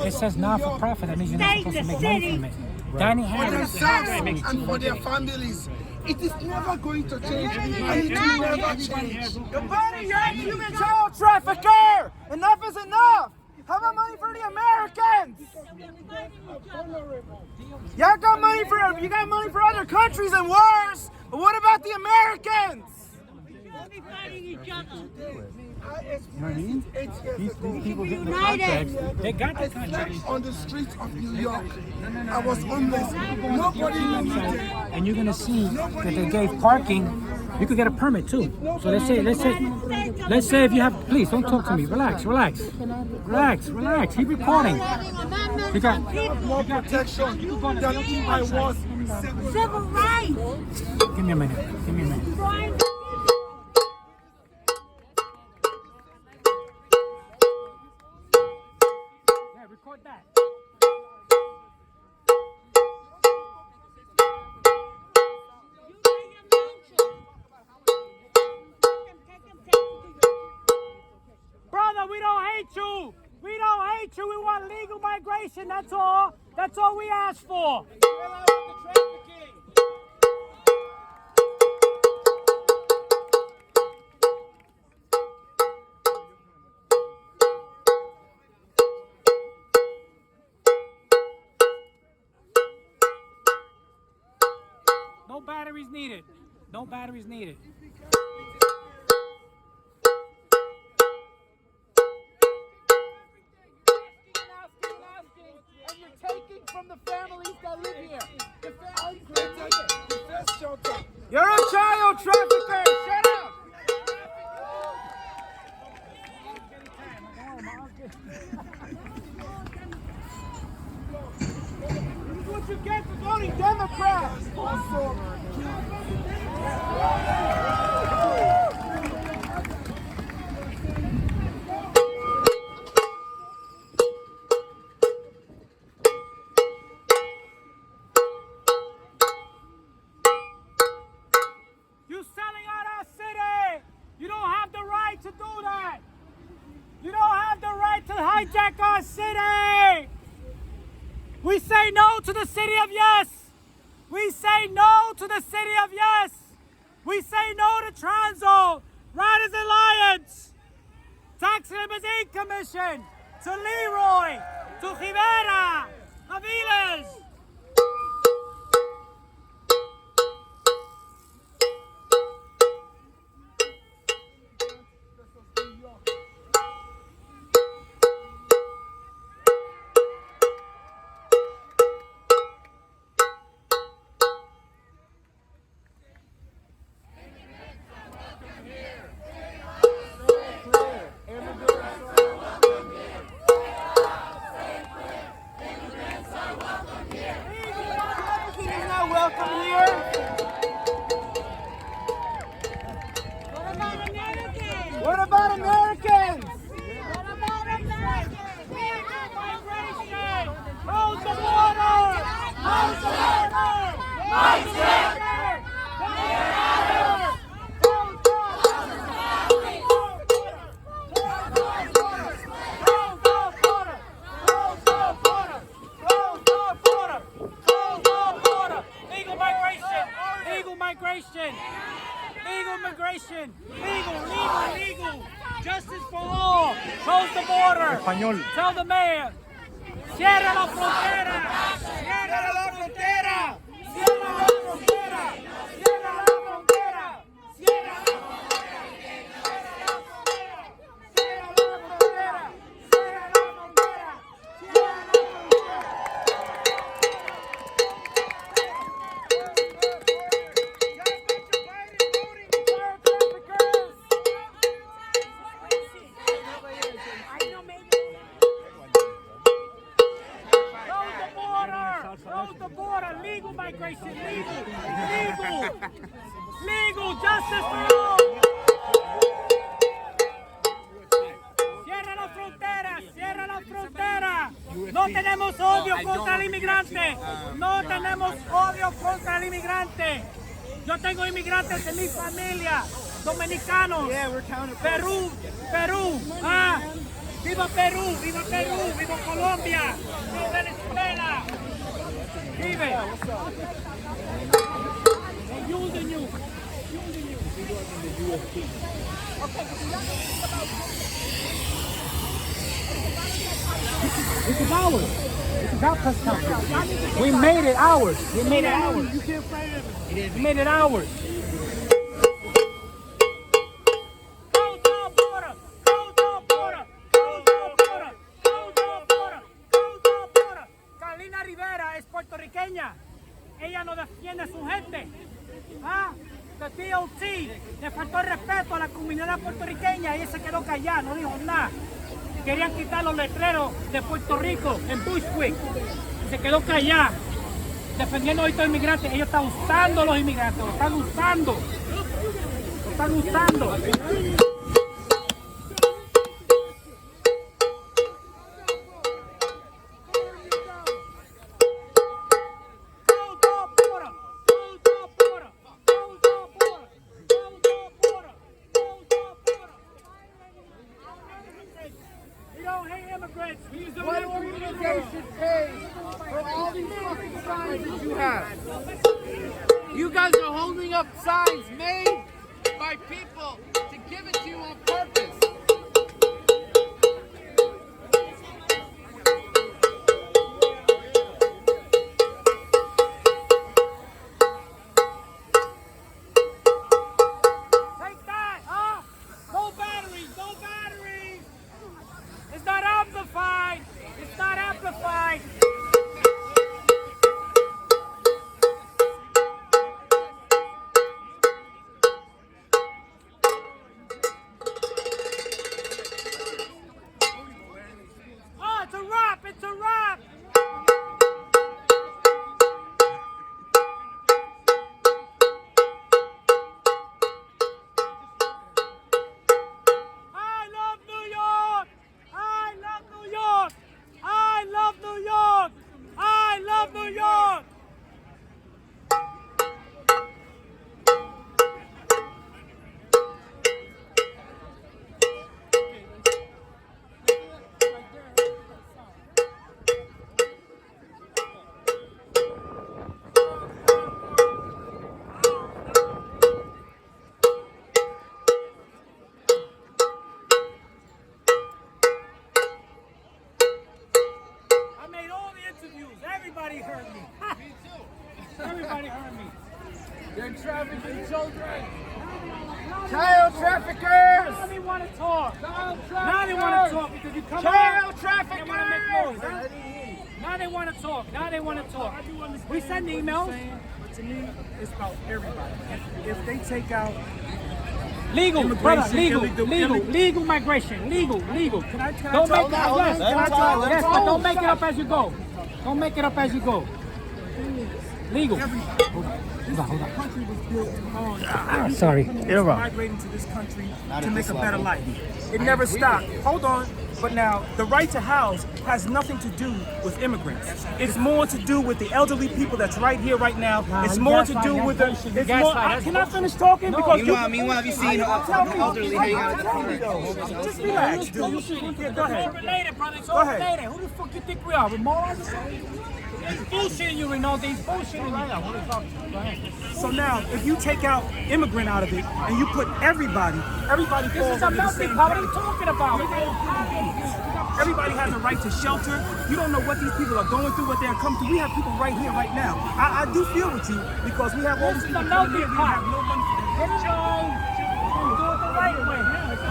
It says not for profit. That means you're not supposed to make money from it. Danny For Harris. themselves and for their families. It is never going to change, and it will never change. Buddy, you're a human child trafficker! Enough is enough! How about money for the Americans? Y'all got money for other countries and wars, but what about the Americans? They're fighting each other. You know what I mean? These people get the United. contracts. They got the I slept contract. on the streets of New York. I was homeless. Nobody knew me there. And you're gonna see that they gave parking. You could get a permit too. So let's say if you have, please don't talk to me. Relax. Keep recording. You got More protection than if I was. Civil rights. Give me a minute. Yeah, record that. Brother, we don't hate you. We want legal migration. That's all we ask for. No batteries needed. And you're taking from the families that live here. The families that live here. The first shelter. You're a child trafficker. Shut up. This is what you get for voting Democrats. You selling out our city. You don't have the right to do that. You don't have the right to hijack our city. We say no to the city of yes. We say no to the city of yes. We say no to Transo, Riders Alliance, Tax Limousine Commission, to Leroy, to Rivera, Aviles. What about Americans? Close the border! Close the border! Legal migration! Legal migration! Legal migration! Legal! Justice for all! Close the border! Español. Tell the mayor! ¡Cierra la frontera! ¡Cierra la frontera! ¡Cierra la frontera! ¡Cierra la frontera! ¡Cierra la frontera! ¡Cierra la frontera! ¡Cierra la frontera! ¡Cierra la Close the border! Legal migration! Legal! Justice for all! ¡Cierra la frontera! ¡Cierra la frontera! No tenemos odio contra el inmigrante. No tenemos odio contra el inmigrante. Yo tengo inmigrantes en mi familia. Dominicanos. Perú. Ah. ¡Viva Perú! ¡Viva Colombia! ¡Viva Venezuela! ¡Vive! This is ours. This is our press conference. We made it ours. We made it ours. We made it ours. Carolina Rivera es puertorriqueña. Ella no defiende a su gente. ¿Ah? The DOT le faltó el respeto a la comunidad puertorriqueña y ella se quedó callada, no dijo nada. Querían quitar los letreros de Puerto Rico en Bushwick y se quedó callada, defendiendo ahorita a los inmigrantes. Ellos están usando a los inmigrantes, lo están usando. What organization pays for all these fucking signs that you have? You guys are holding up signs made by people to give it to you on purpose. Take that, huh? No batteries. It's not amplified. Oh, it's a wrap. I love New York. I love New York. I made all the interviews. Everybody heard me. Me too. Everybody heard me. They're trafficking children. Child traffickers. Now they want to talk. Child Now they want to talk because you come Child out. traffickers. They want to make noise. Huh? Now they want to talk. Now they want to talk. We send emails. But to me, it's about everybody. If they take out Legal, brother, legal migration, legal. Can I Don't talk? make it up. Yes, Let him but don't make it up as you go. Don't make it up as you go. Legal. Hold on. country was built on Sorry. migrating to this country to make a better life. It never stopped. Hold on. But now, the right to house has nothing to do with immigrants. It's more to do with the elderly people that's right here, right now. It's more to do with the. It's more. Can I finish talking? Because Meanwhile, you see elderly hanging out at the park. Just relax, dude. Yeah, go ahead. Related, brother. Go ahead. Related. Who the fuck you think we are? We're morons? He's bullshitting you, Rinaldi. He's bullshitting you. Go ahead. So now, if you take out immigrant out of it and you put everybody This falls is a under the melting same pot. What are you talking about? Everybody has a right to shelter. You don't know what these people are going through, what they're coming through. We have people right here, right now. I do feel with you because we have all these people coming here. We have no money for them. Get it on. Do it the right way.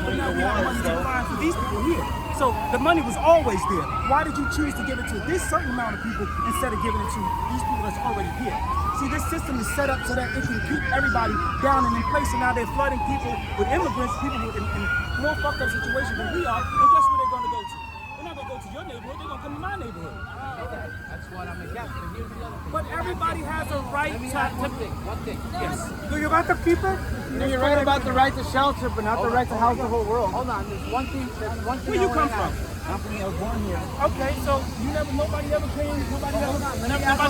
But now we have money to find for these people here. So the money was always there. Why did you choose to give it to this certain amount of people instead of giving it to these people that's already here? See, this system is set up so that it can keep everybody down and in place, and now they're flooding people with immigrants, people in more fucked up situations than we are, and guess where they're going to go to? They're not going to go to your neighborhood, they're going to come to my neighborhood. That's what I'm against. And here's the other thing. But everybody has a right Let me to... add one thing. Yes. Do you got to keep it? You're right about the right to shelter, but not the right to house the whole world. Hold on, there's one thing. Where you come from? I'm from here. I was born here. Okay, so nobody ever came, nobody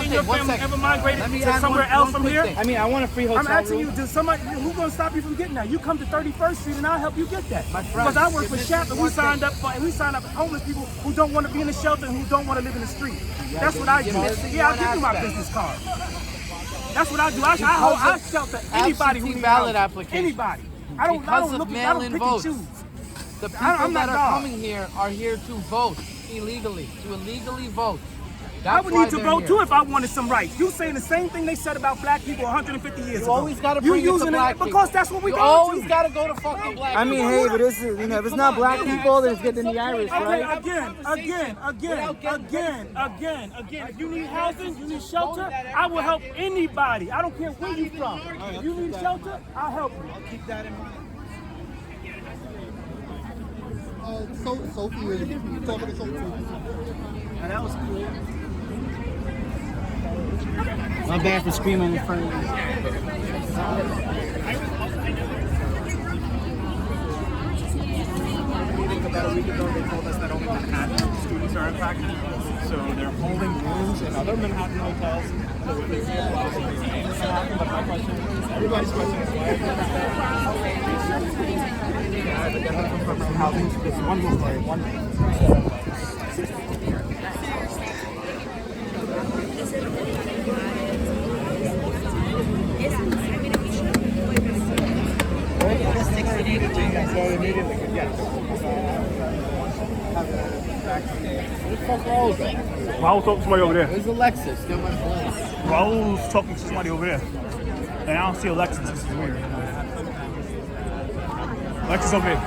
in your One family second. ever migrated Let me to add somewhere one else from quick here? thing. I mean, I want a free hotel I'm asking room. you, who's gonna stop you from getting that? You come to 31st Street and I'll help you get that. My friend, Because I work for this is SHAP and we one signed up homeless people who don't want to be in the shelter and who don't want to live in the street. That's what I do. Yeah, I'll give you my business card. That's what I do. I shelter anybody who needs ballot help. application. Anybody. I don't pick and choose. The people I'm not that are God. coming here are here to vote illegally, to illegally vote. I would need to vote too if I wanted some rights. You saying the same thing they said about black people 150 years ago. You always got to bring it to black people. Because that's what we You go always to. got to go to fucking black people. I mean, hey, but this is, if it's not black people, then it's getting the Irish, right? Again. If you need housing, you need shelter, I will help anybody. I don't care where you're from. If you need shelter, I'll help you. I'll keep that in mind. Sophie, you're talking to Sophie. And that was cool. My bad for screaming in front of you. About a week ago, they told us that only Manhattan students are impacted. So they're holding rooms in other Manhattan hotels. So if they see a lot of things in Manhattan, but my question is, everybody's question is, why housing? It's one more story, one Raul's talking to somebody over there. There's Alexis. They're my friends. Raul's talking to somebody over there. And I don't see Alexis. This is weird. Alexis over here.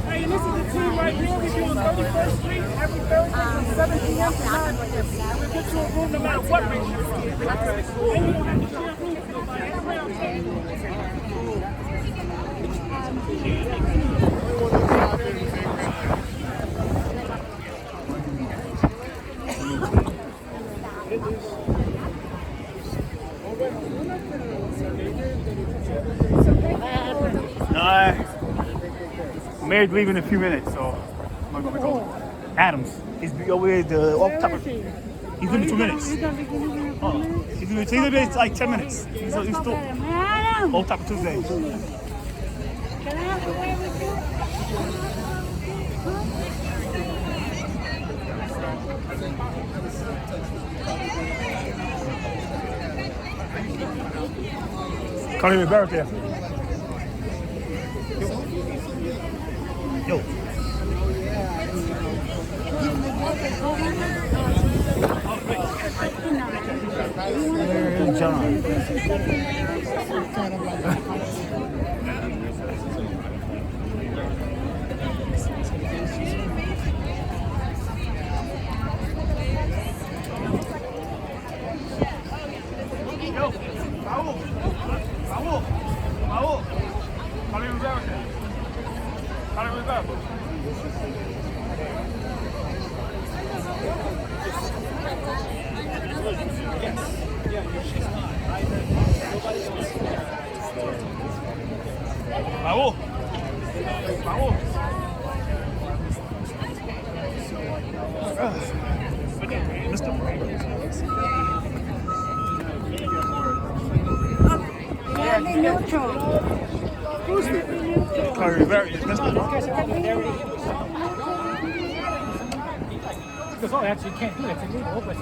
Hey, this is the team right here. We do 31st Street every Thursday from 7 p.m. to 9 p.m. We'll get you a room no matter what race you're from. And you don't have to share a room with nobody. Mayor's leaving in a few minutes, so I'm not gonna call him. Adams. He's over here off top of. He's leaving 2 minutes. He's leaving like 10 minutes. He's still off top of Tuesday. Can I have a word with you? Carly Rivera there. Yo. John. Carly Rivera. Bravo. Bravo. Mr. Yeah, they neutral. Who's the neutral? Curry, very. Mr. Because, oh, actually, you can't do that. It's illegal. But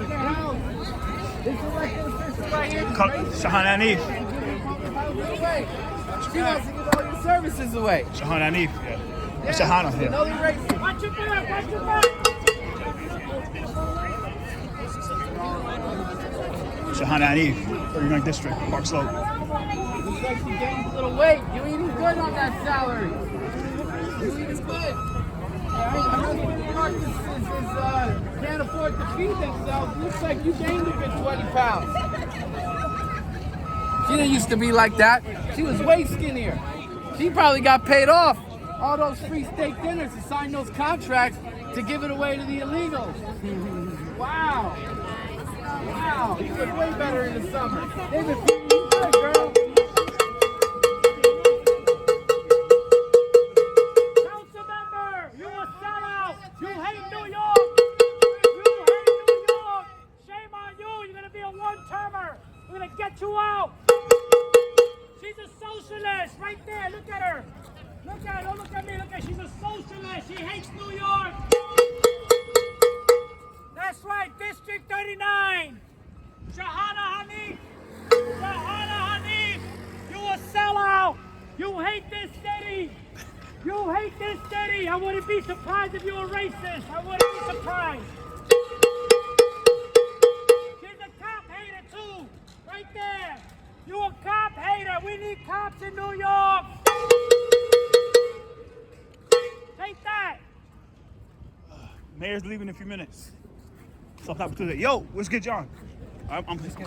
Shahan Anif. She wants to give all your services away. Shahan Anif, yeah. Shahana, yeah. No erasing. Watch your back, watch your back. Shahan Anif, 39th District, Park Slope. Looks like you gained a little weight. You eating good on that salary. You eating good. I know the Marcus can't afford to feed themselves. Looks like you gained a good 20 pounds. She didn't used to be like that. She was way skinnier. She probably got paid off all those free steak dinners to sign those contracts to give it away to the illegals. Wow. Wow. You look way better in the summer. They've been feeding you good, girl. Council member, you a sellout. You hate New York. You hate New York. Shame on you. You're going to be a one-termer. We're going to get you out. She's a socialist right there. Look at her. Look at her. Don't look at me. Look at her. She's a socialist. She hates New York. That's right. District 39. Shahana Hanif. Shahana Hanif. You a sellout. You hate this city. You hate this city. I wouldn't be surprised if you were racist. I wouldn't be surprised. She's a cop hater too. Right there. You a cop hater. We need cops in New York. Take that. Mayor's leaving in a few minutes. So I'm talking to that. Yo, what's good, John? I'm cutting.